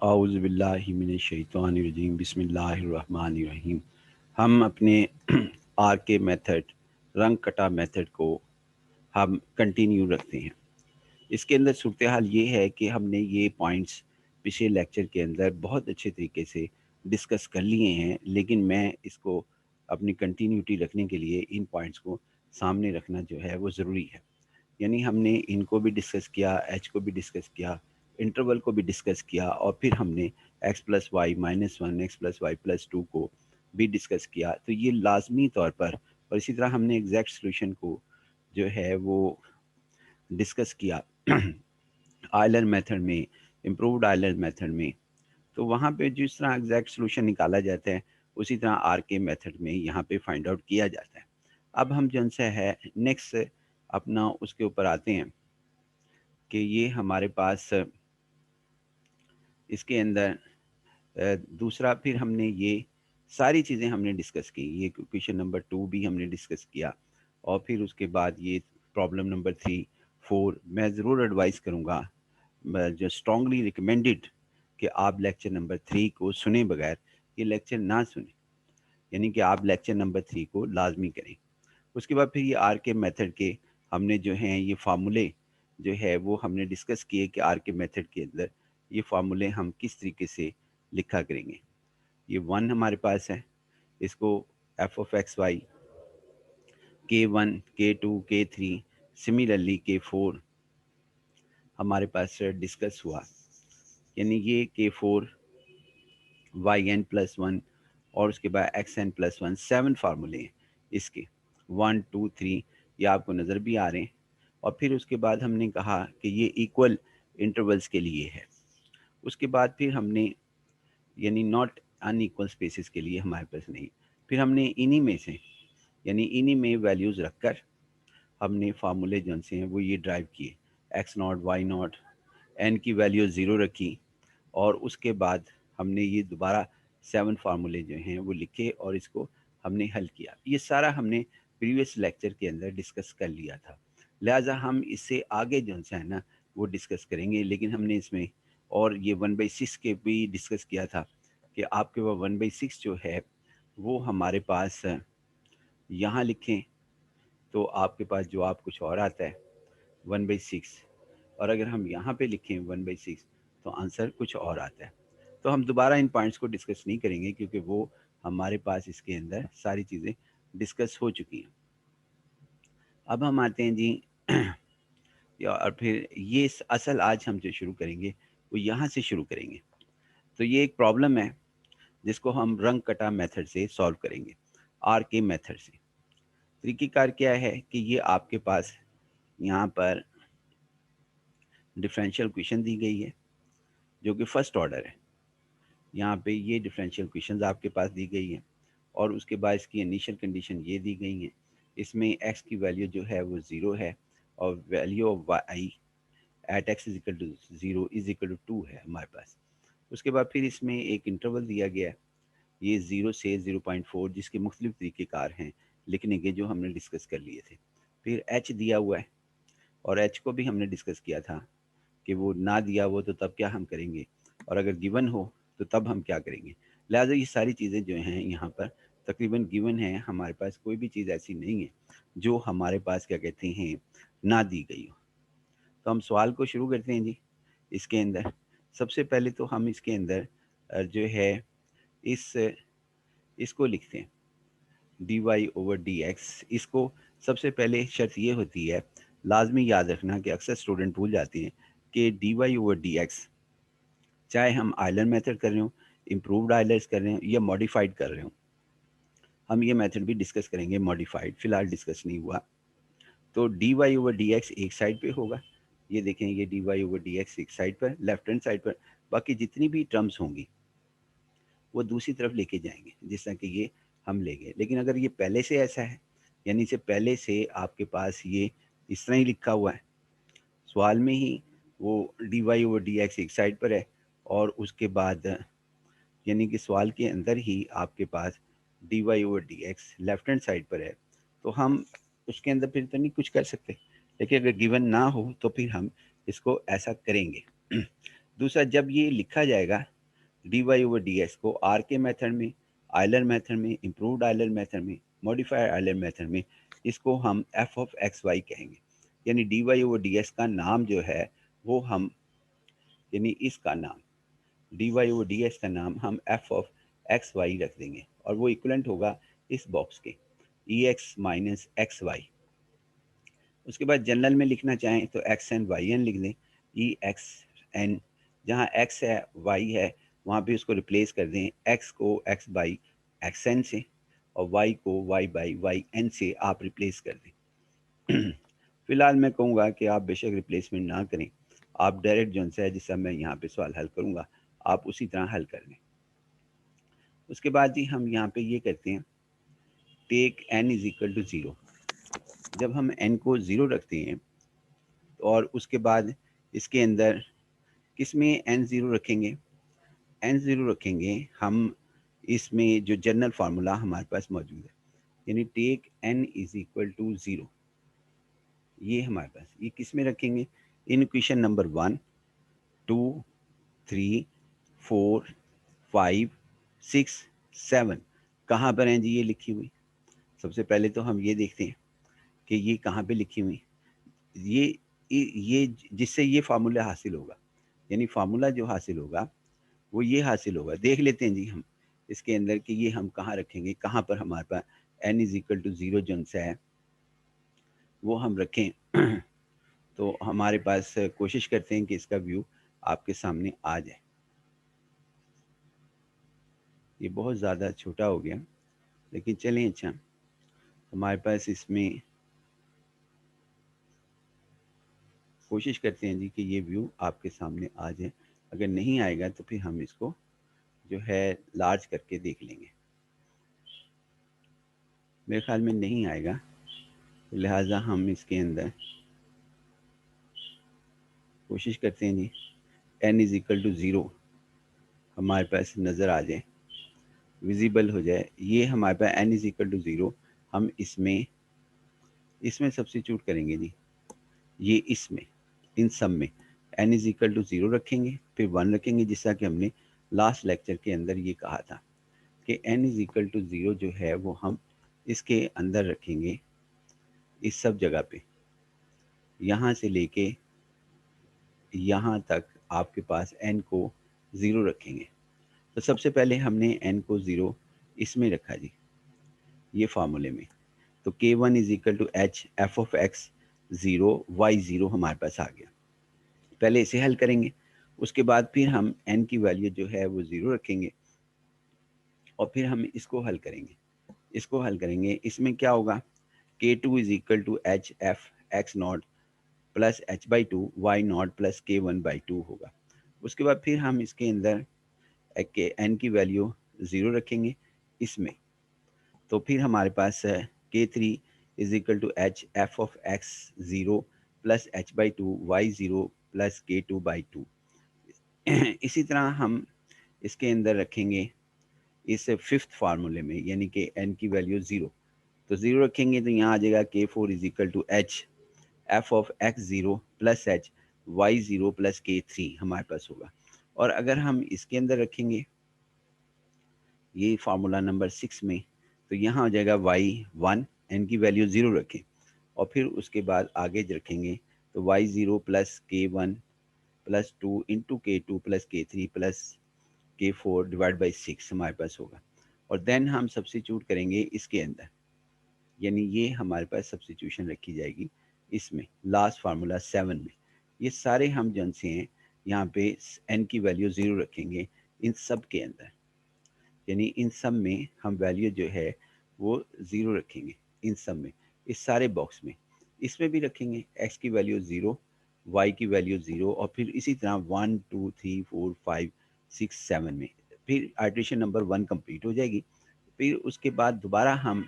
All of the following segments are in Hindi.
औज़ु बिल्लाहि मिनश शैतानिर रजीम बिस्मिल्लाहिर रहमानिर रहीम। हम अपने आर के मेथड, रंग कटा मेथड को हम कंटिन्यू रखते हैं। इसके अंदर सूरत हाल ये है कि हमने ये पॉइंट्स पिछले लेक्चर के अंदर बहुत अच्छे तरीके से डिस्कस कर लिए हैं, लेकिन मैं इसको अपनी कंटिन्यूटी रखने के लिए इन पॉइंट्स को सामने रखना जो है वो ज़रूरी है। यानी हमने इनको भी डिस्कस किया, एच को भी डिस्कस किया, इंटरवल को भी डिस्कस किया और फिर हमने X plus Y minus one X plus Y plus two को भी डिस्कस किया। तो ये लाजमी तौर पर, और इसी तरह हमने एग्जैक्ट सोल्यूशन को जो है वो डिस्कस किया आयलर मेथड में, इम्प्रूव्ड आयलर मेथड में। तो वहाँ पे जिस तरह एग्जैक्ट सोल्यूशन निकाला जाता है, उसी तरह आर के मेथड में यहाँ पे फाइंड आउट किया जाता है। अब हम जौन सा है नेक्स्ट अपना उसके ऊपर आते हैं कि ये हमारे पास इसके अंदर दूसरा फिर हमने ये सारी चीज़ें हमने डिस्कस की। ये क्वेश्चन नंबर 2 भी हमने डिस्कस किया और फिर उसके बाद ये प्रॉब्लम नंबर 3, 4 मैं ज़रूर एडवाइस करूँगा, मैं जो स्ट्रांगली रिकमेंडेड कि आप लेक्चर नंबर 3 को सुने बगैर ये लेक्चर ना सुनें। यानी कि आप लेक्चर नंबर 3 को लाज़मी करें। उसके बाद फिर ये आर के मेथड के हमने जो हैं ये फार्मूले जो है वो हमने डिस्कस किए कि आर के मेथड के अंदर ये फार्मूले हम किस तरीके से लिखा करेंगे। ये 1 हमारे पास है, इसको F of x Y K1 K2 K3 similarly K4 हमारे पास डिस्कस हुआ। यानी ये K4 YN प्लस वन और उसके बाद XN प्लस वन 7 फार्मूले हैं इसके, 1 2 3 ये आपको नज़र भी आ रहे हैं। और फिर उसके बाद हमने कहा कि ये इक्वल इंटरवल्स के लिए है। उसके बाद फिर हमने यानी नॉट अनइक्वल स्पेसेस के लिए हमारे पास नहीं। फिर हमने इन्हीं में से यानी इन्हीं में वैल्यूज़ रखकर हमने फार्मूले जौन से हैं वो ये ड्राइव किए, X naught Y naught, N की वैल्यू ज़ीरो रखी और उसके बाद हमने ये दोबारा 7 फार्मूले जो हैं वो लिखे और इसको हमने हल किया। ये सारा हमने प्रीवियस लेक्चर के अंदर डिस्कस कर लिया था। लिहाजा हम इससे आगे जौन सा है ना वो डिस्कस करेंगे, लेकिन हमने इसमें और ये 1/6 के भी डिस्कस किया था कि आपके पास 1/6 जो है वो हमारे पास यहाँ लिखें तो आपके पास जवाब कुछ और आता है 1/6, और अगर हम यहाँ पे लिखें 1/6 तो आंसर कुछ और आता है। तो हम दोबारा इन पॉइंट्स को डिस्कस नहीं करेंगे क्योंकि वो हमारे पास इसके अंदर सारी चीज़ें डिस्कस हो चुकी हैं। अब हम आते हैं जी या और फिर ये असल आज हम जो शुरू करेंगे वो यहाँ से शुरू करेंगे। तो ये एक प्रॉब्लम है जिसको हम रंग कटा मेथड से सॉल्व करेंगे, आर के मेथड से। तरीक़ेकार क्या है कि ये आपके पास यहाँ पर डिफरेंशियल इक्वेशन दी गई है जो कि फर्स्ट ऑर्डर है। यहाँ पे ये डिफरेंशियल इक्वेशंस आपके पास दी गई हैं और उसके बाद इसकी इनिशियल कंडीशन ये दी गई हैं। इसमें एक्स की वैल्यू जो है वो ज़ीरो है और value of y at x is equal to zero is equal to two है हमारे पास। उसके बाद फिर इसमें एक इंटरवल दिया गया है, ये 0 से 0.4, जिसके मुख्तलिफ तरीक़ेकार हैं लिखने के जो हमने डिस्कस कर लिए थे। फिर एच दिया हुआ है और एच को भी हमने डिस्कस किया था कि वो ना दिया हो तो तब क्या हम करेंगे और अगर गिवन हो तो तब हम क्या करेंगे। लिहाजा ये सारी चीज़ें जो हैं यहाँ पर तकरीबन गिवन है, हमारे पास कोई भी चीज़ ऐसी नहीं है जो हमारे पास क्या कहते हैं ना दी गई हो। तो हम सवाल को शुरू करते हैं जी। इसके अंदर सबसे पहले तो हम इसके अंदर जो है इस इसको लिखते हैं d Y over D x. इसको सबसे पहले शर्त ये होती है, लाजमी याद रखना कि अक्सर स्टूडेंट भूल जाते हैं कि d Y over D x चाहे हम आयलर मेथड कर रहे हो, इम्प्रूव्ड आयलर्स कर रहे हो या मॉडिफाइड कर रहे हो। हम ये मेथड भी डिस्कस करेंगे मॉडिफाइड, फिलहाल डिस्कस नहीं हुआ। तो d Y over D x एक साइड पे होगा, ये देखें ये d Y over D x एक साइड पर लेफ्ट हैंड साइड पर, बाकी जितनी भी टर्म्स होंगी वो दूसरी तरफ लेके जाएंगे जिस तरह कि ये हम ले गए। लेकिन अगर ये पहले से ऐसा है यानी से पहले से आपके पास ये इस तरह ही लिखा हुआ है, सवाल में ही वो d Y over D x एक साइड पर है और उसके बाद यानी कि सवाल के अंदर ही आपके पास D Y over D X left hand side पर है, तो हम उसके अंदर फिर तो नहीं कुछ कर सकते। लेकिन अगर गिवन ना हो तो फिर हम इसको ऐसा करेंगे। दूसरा, जब ये लिखा जाएगा d Y over D x को आर के मेथड में, आयलर मेथड में, इम्प्रूव्ड आयलर मेथड में, मॉडिफाइड आयलर मेथड में, इसको हम एफ ऑफ एक्स वाई कहेंगे। यानी d Y over D x का नाम जो है वो हम, यानी इसका नाम d Y over D x का नाम हम एफ ऑफ एक्स वाई रख देंगे, और वो इक्वलेंट होगा इस बॉक्स के ई एक्स माइनस एक्स वाई। उसके बाद जनरल में लिखना चाहें तो एक्स एन वाई एन लिख दें, ई एक्स एन, जहाँ एक्स है वाई है वहाँ पे उसको रिप्लेस कर दें, एक्स को एक्स बाई एक्स एन से और वाई को वाई बाई वाई एन से आप रिप्लेस कर दें। फिलहाल मैं कहूँगा कि आप बेशक रिप्लेसमेंट ना करें, आप डायरेक्ट जो है जिससे मैं यहाँ पे सवाल हल करूँगा आप उसी तरह हल कर लें। उसके बाद ही हम यहाँ पे ये करते हैं, take n is equal to zero. जब हम एन को ज़ीरो रखते हैं और उसके बाद इसके अंदर किस में एन ज़ीरो रखेंगे, एन ज़ीरो रखेंगे हम इसमें जो जनरल फार्मूला हमारे पास मौजूद है, यानी take n is equal to zero. ये हमारे पास ये किस में रखेंगे, इन इक्वेशन नंबर 1, 2, 3, 4, 5, 6, 7 कहाँ पर हैं जी ये लिखी हुई। सबसे पहले तो हम ये देखते हैं कि ये कहाँ पे लिखी हुई। ये जिससे ये फार्मूला हासिल होगा, यानी फार्मूला जो हासिल होगा वो ये हासिल होगा। देख लेते हैं जी हम इसके अंदर कि ये हम कहाँ रखेंगे, कहाँ पर हमारे पास N is equal to zero जो है वो हम रखें। तो हमारे पास कोशिश करते हैं कि इसका व्यू आपके सामने आ जाए। ये बहुत ज़्यादा छोटा हो गया, लेकिन चलें, अच्छा हमारे पास इसमें कोशिश करते हैं जी कि ये व्यू आपके सामने आ जाए। अगर नहीं आएगा तो फिर हम इसको जो है लार्ज करके देख लेंगे। मेरे ख्याल में नहीं आएगा, लिहाजा हम इसके अंदर कोशिश करते हैं जी N is equal to zero हमारे पास नज़र आ जाए, विजिबल हो जाए। ये हमारे पास N is equal to zero हम इसमें इसमें सब्स्टिट्यूट करेंगे जी। ये इसमें इन सब में n is equal to zero रखेंगे, फिर 1 रखेंगे, जैसा कि हमने लास्ट लेक्चर के अंदर ये कहा था कि n is equal to zero जो है वो हम इसके अंदर रखेंगे इस सब जगह पे, यहाँ से लेके यहाँ तक आपके पास एन को ज़ीरो रखेंगे। तो सबसे पहले हमने एन को ज़ीरो इसमें रखा जी, ये फार्मूले में। तो k one is equal to h f of x zero y zero हमारे पास आ गया। पहले इसे हल करेंगे, उसके बाद फिर हम एन की वैल्यू जो है वो ज़ीरो रखेंगे और फिर हम इसको हल करेंगे। इसको हल करेंगे, इसमें क्या होगा, k two is equal to h f x not plus h by two y not plus k one by two होगा। उसके बाद फिर हम इसके अंदर के एन की वैल्यू ज़ीरो रखेंगे इसमें। तो फिर हमारे पास है k three is equal to h f of x zero plus h by two y zero plus k two by two. इसी तरह हम इसके अंदर रखेंगे इस फिफ्थ फार्मूले में, यानी कि एन की वैल्यू ज़ीरो। तो ज़ीरो रखेंगे तो यहाँ आ जाएगा k four is equal to h f of x zero plus h y zero plus k three हमारे पास होगा। और अगर हम इसके अंदर रखेंगे ये फार्मूला नंबर 6 में, तो यहाँ हो जाएगा वाई वन, एन की वैल्यू ज़ीरो रखें और फिर उसके बाद आगे रखेंगे तो Y zero plus k one plus two into के two plus k three plus के फोर डिवाइड बाई सिक्स हमारे पास होगा। और देन हम सब्स्टिट्यूट करेंगे इसके अंदर, यानी ये हमारे पास सब्स्टिट्यूशन रखी जाएगी इसमें लास्ट फार्मूला 7 में। ये सारे हम जन से हैं यहाँ पे एन की वैल्यू ज़ीरो रखेंगे इन सब के अंदर, यानी इन सब में हम वैल्यू जो है वो ज़ीरो रखेंगे इन सब में, इस सारे बॉक्स में। इसमें भी रखेंगे एक्स की वैल्यू ज़ीरो, वाई की वैल्यू ज़ीरो और फिर इसी तरह 1 2 3 4 5 6 7 में। फिर आइट्रेशन नंबर 1 कंप्लीट हो जाएगी। फिर उसके बाद दोबारा हम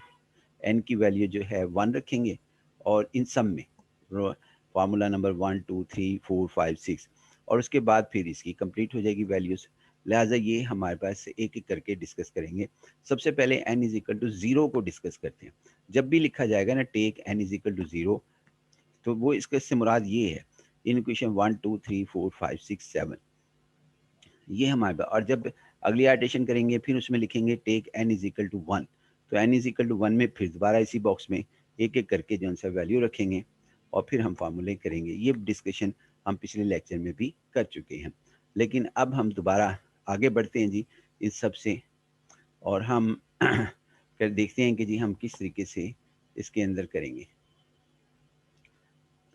एन की वैल्यू जो है 1 रखेंगे और इन सब में फार्मूला नंबर 1 2 3 4 5 6 और उसके बाद फिर इसकी कंप्लीट हो जाएगी वैल्यूज़। लिहाजा ये हमारे पास एक एक करके डिस्कस करेंगे। सबसे पहले n is equal to zero को डिस्कस करते हैं। जब भी लिखा जाएगा ना take n is equal to zero, तो वो इसके से मुराद ये है इन इक्वेशन 1 2 3 4 5 6 7, ये हमारे पास। और जब अगली आइट्रेशन करेंगे, फिर उसमें लिखेंगे take n is equal to 1। तो n इज इक्वल टू 1 में फिर दोबारा इसी बॉक्स में एक एक करके जो सा वैल्यू रखेंगे और फिर हम फार्मूले करेंगे। ये डिस्कशन हम पिछले लेक्चर में भी कर चुके हैं, लेकिन अब हम दोबारा आगे बढ़ते हैं जी इस सब से, और हम फिर देखते हैं कि जी हम किस तरीके से इसके अंदर करेंगे।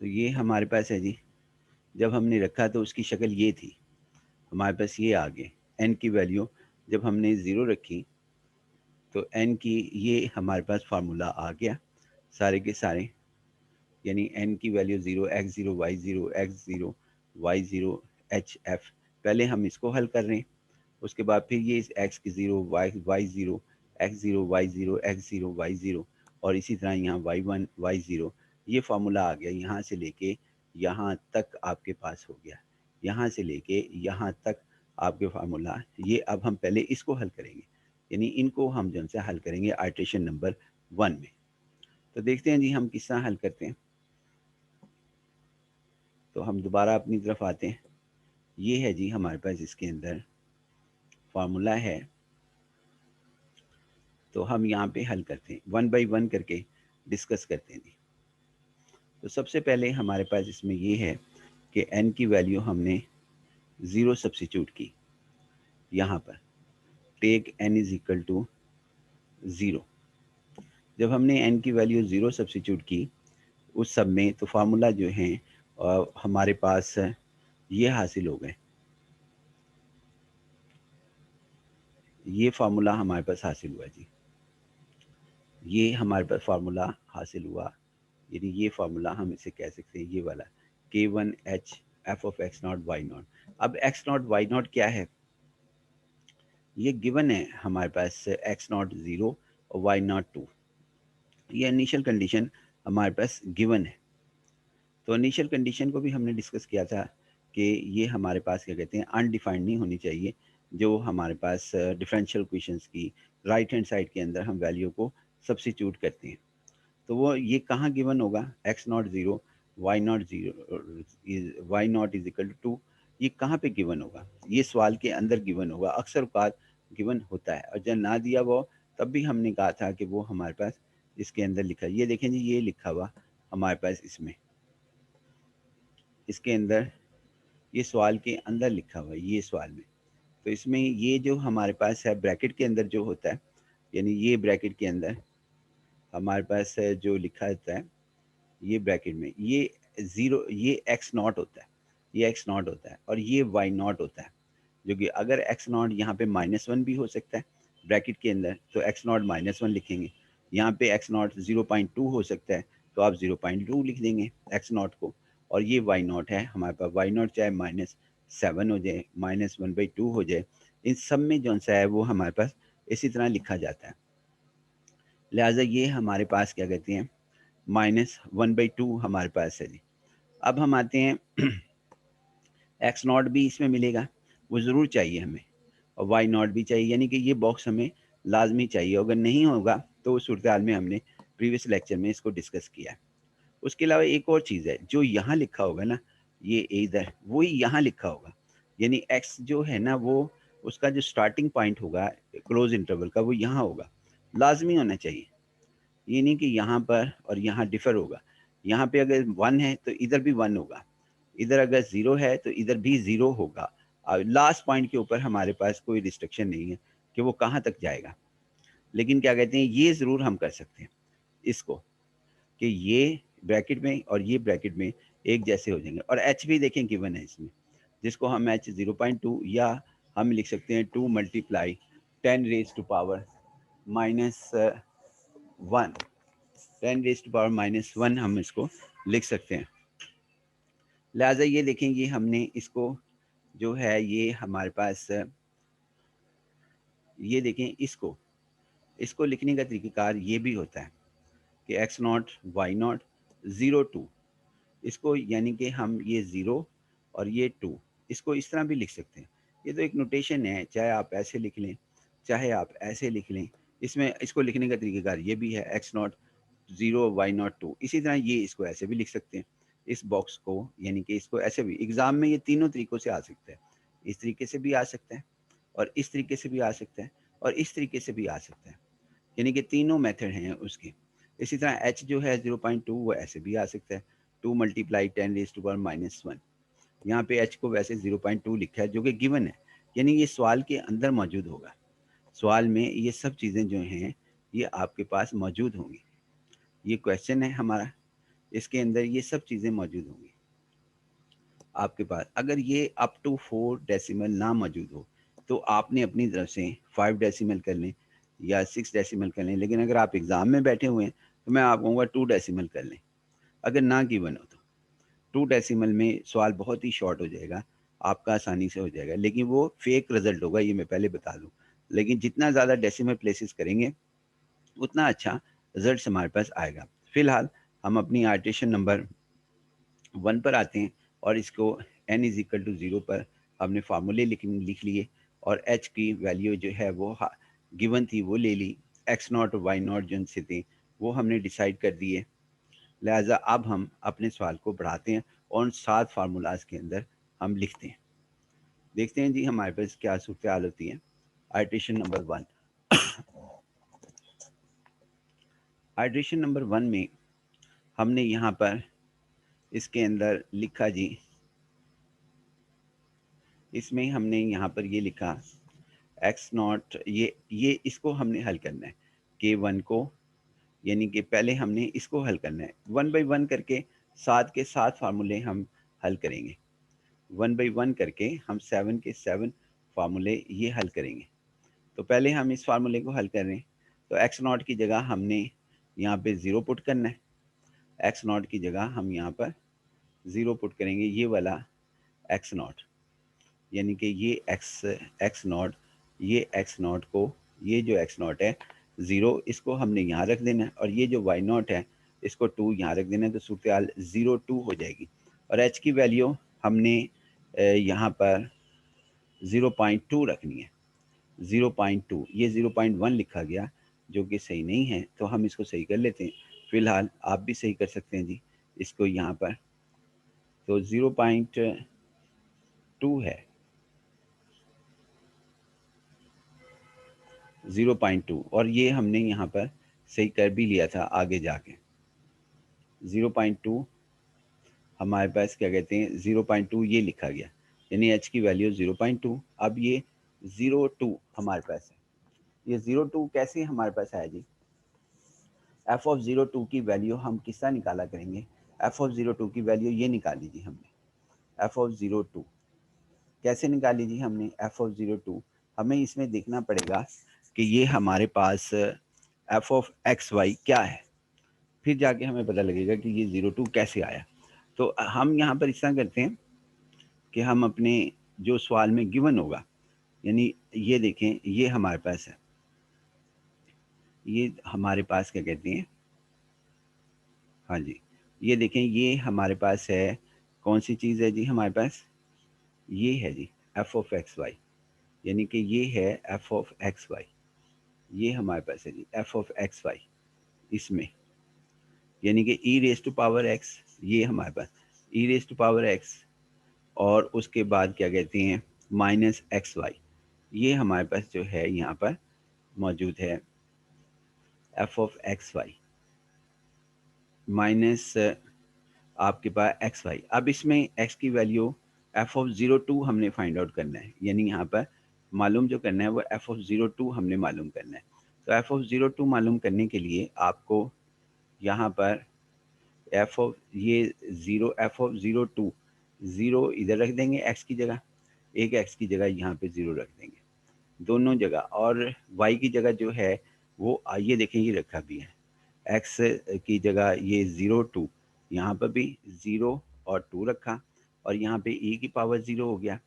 तो ये हमारे पास है जी, जब हमने रखा तो उसकी शक्ल ये थी, हमारे पास ये आ गए n की वैल्यू जब हमने ज़ीरो रखी तो n की ये हमारे पास फार्मूला आ गया सारे के सारे, यानी n की value 0 x0 y0 x0 y0 hf। पहले हम इसको हल कर रहे हैं, उसके बाद फिर ये इस x की 0 y0 x0 y0 x0 y0 और इसी तरह यहाँ y1 y0। ये फार्मूला आ गया, यहाँ से लेके यहाँ तक आपके पास हो गया, यहाँ से लेके यहाँ तक आपके फार्मूला। ये अब हम पहले इसको हल करेंगे, यानी इनको हम जो से हल करेंगे आइट्रेशन नंबर 1 में। तो देखते हैं जी हम किस तरह हल करते हैं। तो हम दोबारा अपनी तरफ आते हैं। ये है जी हमारे पास इसके अंदर फार्मूला है, तो हम यहाँ पे हल करते हैं, 1 बाई 1 करके डिस्कस करते हैं जी। तो सबसे पहले हमारे पास इसमें ये है कि n की वैल्यू हमने 0 सब्सिट्यूट की यहाँ पर, take n is equal to 0। जब हमने n की वैल्यू 0 सब्सिट्यूट की उस सब में, तो फार्मूला जो है हमारे पास ये हासिल हो गए, ये फार्मूला हमारे पास हासिल हुआ जी, ये हमारे पास फार्मूला हासिल हुआ, यानी ये फार्मूला हम इसे कह सकते हैं ये वाला K1H f of x not y not. अब x नॉट y नॉट क्या है, ये गिवन है हमारे पास x नॉट 0 और y नॉट 2। ये इनिशियल कंडीशन हमारे पास गिवन है। तो इनिशियल कंडीशन को भी हमने डिस्कस किया था कि ये हमारे पास क्या कहते हैं अनडिफाइंड नहीं होनी चाहिए, जो हमारे पास डिफरेंशियल इक्वेशंस की राइट हैंड साइड के अंदर हम वैल्यू को सब्सिट्यूट करते हैं। तो वो ये कहाँ गिवन होगा, x not 0 y not 0 y not is equal to 2, ये कहाँ पे गिवन होगा, ये सवाल के अंदर गिवन होगा। अक्सर बात गिवन होता है, और जब ना दिया वो तब भी हमने कहा था कि वो हमारे पास इसके अंदर लिखा, ये देखें जी ये लिखा हुआ हमारे पास इसमें, इसके अंदर ये सवाल के अंदर लिखा हुआ है ये सवाल में। तो इसमें ये जो हमारे पास है ब्रैकेट के अंदर जो होता है, यानी ये ब्रैकेट के अंदर हमारे पास जो लिखा होता है, ये ब्रैकेट में ये 0, ये एक्स नॉट होता है, ये एक्स नॉट होता है, और ये वाई नॉट होता है, जो कि अगर एक्स नॉट यहाँ पे -1 भी हो सकता है ब्रैकेट के अंदर, तो एक्स नॉट -1 लिखेंगे। यहाँ पे एक्स नॉट 0.2 हो सकता है, तो आप 0.2 लिख देंगे एक्स नॉट को। और ये वाई नॉट है हमारे पास, वाई नॉट चाहे -7 हो जाए, -1/2 हो जाए, इन सब में जो सा है वो हमारे पास इसी तरह लिखा जाता है। लिहाजा ये हमारे पास क्या कहते हैं -1/2 हमारे पास है जी। अब हम आते हैं एक्स नॉट भी इसमें मिलेगा, वो ज़रूर चाहिए हमें, और वाई नॉट भी चाहिए, यानी कि ये बॉक्स हमें लाजमी चाहिए। अगर नहीं होगा तो उस सूरत हाल में हमने प्रीवियस लेक्चर में इसको डिस्कस किया है। उसके अलावा एक और चीज़ है, जो यहाँ लिखा होगा ना, ये इधर वही यहाँ लिखा होगा, यानी एक्स जो है ना वो उसका जो स्टार्टिंग पॉइंट होगा क्लोज इंटरवल का, वो यहाँ होगा, लाजमी होना चाहिए। ये नहीं कि यहाँ पर और यहाँ डिफर होगा, यहाँ पे अगर 1 है तो इधर भी 1 होगा, इधर अगर 0 है तो इधर भी 0 होगा। लास्ट पॉइंट के ऊपर हमारे पास कोई रिस्ट्रिक्शन नहीं है कि वो कहाँ तक जाएगा। लेकिन क्या कहते हैं, ये ज़रूर हम कर सकते हैं इसको, कि ये ब्रैकेट में और ये ब्रैकेट में एक जैसे हो जाएंगे। और एच भी देखें गिवन है इसमें, जिसको हम एच 0.2 या हम लिख सकते हैं 2 multiply 10 raise to power -1, 10 raise to power -1 हम इसको लिख सकते हैं। लिहाजा ये देखें, ये हमने इसको जो है ये हमारे पास ये देखें, इसको इसको लिखने का तरीक़ाकार ये भी होता है कि एक्स नॉट वाई नॉट 0 2, इसको यानी कि हम ये 0 और ये 2 इसको इस तरह भी लिख सकते हैं। ये तो एक नोटेशन है, चाहे आप ऐसे लिख लें चाहे आप ऐसे लिख लें, इसमें इसको लिखने का तरीक़ाकार ये भी है, एक्स नॉट 0 वाई नॉट 2। इसी तरह ये इसको ऐसे भी लिख सकते हैं, इस बॉक्स को, यानी कि इसको ऐसे भी। एग्ज़ाम में ये तीनों तरीक़ों से आ सकता है, इस तरीके से भी आ सकता है, और इस तरीके से भी आ सकता है और इस तरीके से भी आ सकता है, यानी कि तीनों मेथड हैं उसके। इसी तरह h जो है 0.2 वो ऐसे भी आ सकता है, 2 मल्टीप्लाई 10⁻⁻1। यहाँ पे h को वैसे 0.2 लिखा है जो कि गिवन है, यानी ये सवाल के अंदर मौजूद होगा। सवाल में ये सब चीज़ें जो हैं ये आपके पास मौजूद होंगी। ये क्वेश्चन है हमारा, इसके अंदर ये सब चीज़ें मौजूद होंगी आपके पास। अगर ये अप टू 4 डेसिमल ना मौजूद हो तो आपने अपनी तरफ से 5 डेसिमल कर लें या 6 डेसिमल कर लें, लेकिन अगर आप एग्ज़ाम में बैठे हुए हैं तो मैं आपको कहूँगा 2 डेसिमल कर लें, अगर ना गिवन हो तो। 2 डेसिमल में सवाल बहुत ही शॉर्ट हो जाएगा, आपका आसानी से हो जाएगा, लेकिन वो फेक रिजल्ट होगा, ये मैं पहले बता दूँ। लेकिन जितना ज़्यादा डेसिमल प्लेसेस करेंगे उतना अच्छा रिजल्ट हमारे पास आएगा। फिलहाल हम अपनी आर्टिशन नंबर 1 पर आते हैं और इसको n इज इक्वल टू 0 पर हमने फार्मूले लिख लिए और h की वैल्यू जो है वो गिवन थी वो ले ली, x नॉट और y नॉट जो से थे वो हमने डिसाइड कर दिए। लिहाजा अब हम अपने सवाल को बढ़ाते हैं और उन 7 फार्मूलाज के अंदर हम लिखते हैं। देखते हैं जी हमारे पास क्या सूरत हाल होती है। आइट्रेशन नंबर 1, आइट्रेशन नंबर 1 में हमने यहाँ पर इसके अंदर लिखा जी, इसमें हमने यहाँ पर ये लिखा एक्स नॉट, ये इसको हमने हल करना है के 1 को, यानी कि पहले हमने इसको हल करना है 1 बाई 1 करके। 7 के 7 फार्मूले हम हल करेंगे, 1 बाई 1 करके हम 7 के 7 फार्मूले ये हल करेंगे। तो पहले हम इस फार्मूले को हल कर रहे हैं, तो एक्स नॉट की जगह हमने यहाँ पे 0 पुट करना है, एक्स नॉट की जगह हम यहाँ पर 0 पुट करेंगे, ये वाला एक्स नॉट, यानी कि ये एक्स नॉट, ये एक्स नॉट को, ये जो एक्स नॉट है 0, इसको हमने यहाँ रख देना है, और ये जो वाई नॉट है इसको 2 यहाँ रख देना है, तो सूरत हाल 0 2 हो जाएगी। और एच की वैल्यू हमने यहाँ पर 0.2 रखनी है, 0.2, ये 0.1 लिखा गया जो कि सही नहीं है, तो हम इसको सही कर लेते हैं। फिलहाल आप भी सही कर सकते हैं जी इसको यहाँ पर, तो 0.2 है, 0.2, और ये हमने यहाँ पर सही कर भी लिया था आगे जाके। 0.2 हमारे पास क्या कहते हैं, 0.2 ये लिखा गया, यानी h की वैल्यू 0.2। अब ये 0.2 हमारे पास है, ये 0.2 कैसे हमारे पास आया जी। f ऑफ 0.2 की वैल्यू हम किस तरह निकाला करेंगे, f ऑफ 0.2 की वैल्यू ये निकाली जी हमने। f ऑफ 0.2 कैसे निकाली जी हमने, f ऑफ 0.2 हमें इसमें देखना पड़ेगा कि ये हमारे पास f ऑफ एक्स वाई क्या है, फिर जाके हमें पता लगेगा कि ये 0.2 कैसे आया। तो हम यहाँ पर इस तरह करते हैं कि हम अपने जो सवाल में गिवन होगा, यानी ये देखें ये हमारे पास है, ये हमारे पास क्या कहते हैं, हाँ जी, ये देखें ये हमारे पास है, कौन सी चीज़ है जी हमारे पास, ये है जी एफ ऑफ एक्स वाई, यानी कि ये है एफ ऑफ एक्स वाई, ये हमारे पास है जी एफ ऑफ एक्स वाई, इसमें यानी कि ई रेस टू पावर एक्स, ये हमारे पास ई रेस टू पावर एक्स, और उसके बाद क्या कहते हैं माइनस एक्स वाई, ये हमारे पास जो है यहाँ पर मौजूद है f of x y minus आपके पास एक्स वाई। अब इसमें एक्स की वैल्यू एफ ऑफ 0.2 हमने फाइंड आउट करना है, यानी यहाँ पर मालूम जो करना है वो एफ ऑफ 0.2 हमने मालूम करना है। तो एफ ऑफ 0.2 मालूम करने के लिए आपको यहाँ पर एफ ऑफ ये 0, एफ ऑफ 0.2, 0 इधर रख देंगे एक्स की जगह, एक एक्स की जगह यहाँ पे 0 रख देंगे दोनों जगह, और y की जगह जो है वो आइए देखें ये रखा भी है, x की जगह ये 0.2, यहाँ पर भी 0 और 2 रखा, और यहाँ पे e की पावर 0 हो गया,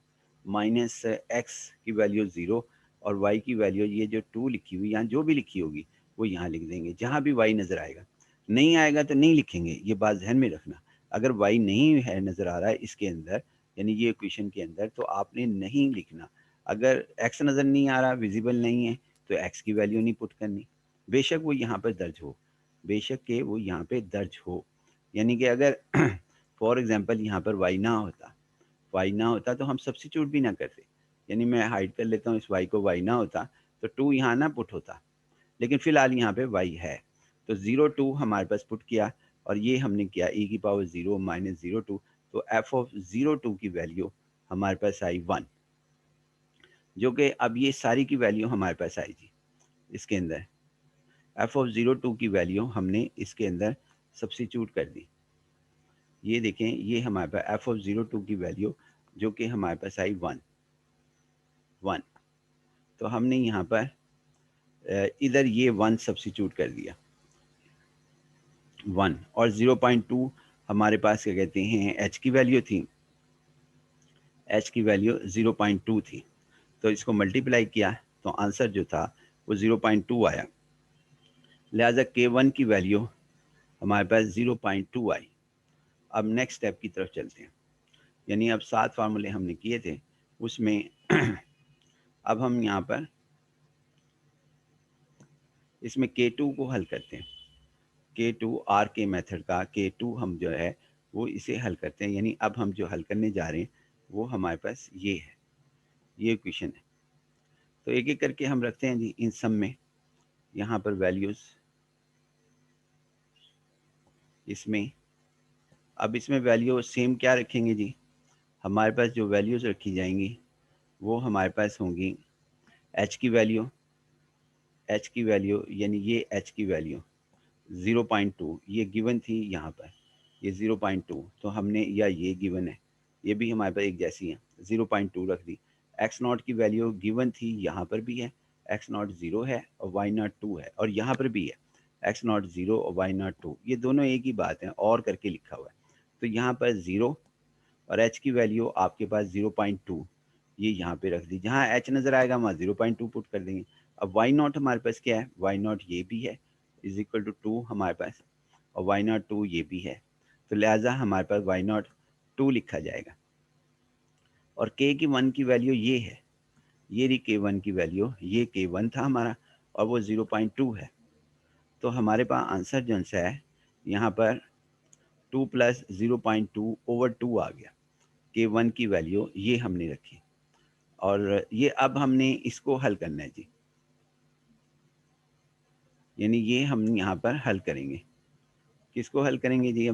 माइनस एक्स की वैल्यू 0 और y की वैल्यू ये जो 2 लिखी हुई यहाँ जो भी लिखी होगी वो यहाँ लिख देंगे, जहाँ भी y नज़र आएगा। नहीं आएगा तो नहीं लिखेंगे, ये बात ध्यान में रखना। अगर y नहीं है नज़र आ रहा है इसके अंदर, यानी ये क्वेश्चन के अंदर, तो आपने नहीं लिखना। अगर x नज़र नहीं आ रहा, विजिबल नहीं है, तो x की वैल्यू नहीं पुट करनी, बेशक वो यहाँ पर दर्ज हो, बेशक के वो यहाँ पे दर्ज हो। यानी कि अगर फॉर एग्जांपल यहाँ पर y ना होता, y ना होता तो हम सब्स्टिट्यूट भी ना करते, यानी मैं हाइड कर लेता हूँ, इस y को y ना होता तो 2 यहाँ ना पुट होता, लेकिन फ़िलहाल यहाँ पे y है। तो 0 2 हमारे पास पुट किया और ये हमने किया e की पावर 0 माइनस 0 2, तो f ऑफ 0 2 की वैल्यू हमारे पास आई 1, जो कि अब ये सारी की वैल्यू हमारे पास आई जी इसके अंदर। f ऑफ 0 2 की वैल्यू हमने इसके अंदर सब्स्टिट्यूट कर दी। ये देखें, ये हमारे पास f ऑफ 0 2 की वैल्यू जो कि हमारे पास आई 1 1। तो हमने यहाँ पर इधर ये 1 सब्स्टिट्यूट कर दिया 1, और 0.2 हमारे पास क्या कहते हैं h की वैल्यू थी, h की वैल्यू 0.2 थी। तो इसको मल्टीप्लाई किया तो आंसर जो था वो 0.2 आया। लिहाजा K1 की वैल्यू हमारे पास 0.2 आई। अब नेक्स्ट स्टेप की तरफ चलते हैं, यानी अब 7 फार्मूले हमने किए थे उसमें अब हम यहाँ पर इसमें K2 को हल करते हैं। K2 आर के मेथड का K2 हम जो है वो इसे हल करते हैं, यानी अब हम जो हल करने जा रहे हैं वो हमारे पास ये है, ये इक्वेशन है। तो एक एक करके हम रखते हैं जी इन सब में, यहाँ पर वैल्यूज़ इसमें। अब इसमें वैल्यू सेम क्या रखेंगे जी, हमारे पास जो वैल्यूज़ रखी जाएंगी वो हमारे पास होंगी h की वैल्यू, h की वैल्यू यानी ये h की वैल्यू 0.2 ये गिवन थी यहाँ पर, ये 0.2 तो हमने, या ये गिवन है, ये भी हमारे पास एक जैसी है, 0.2 रख दी। एक्स नॉट की वैल्यू गिवन थी, यहाँ पर भी है, एक्स नॉट 0 है और वाई नॉट 2 है, और यहाँ पर भी है एक्स नॉट 0 और वाई नॉट 2, ये दोनों एक ही बात है, और करके लिखा हुआ है। तो यहाँ पर 0 और h की वैल्यू आपके पास 0.2 ये यहाँ पे रख दी, जहाँ h नज़र आएगा वहाँ 0.2 पुट कर देंगे। अब y नॉट हमारे पास क्या है, y नॉट ये भी है इज इक्वल टू 2 हमारे पास, और y नॉट 2 ये भी है, तो लिहाजा हमारे पास y नॉट 2 लिखा जाएगा। और k की 1 की वैल्यू ये है, ये रही k1 की वैल्यू, ये k1 था हमारा और वो 0.2 है। तो हमारे पास आंसर जो सा है यहाँ पर 2 प्लस 0.2 ओवर 2 आ गया। k1 की वैल्यू ये हमने रखी, और ये अब हमने इसको हल करना है जी, यानी ये हम यहाँ पर हल करेंगे। किसको हल करेंगे जी,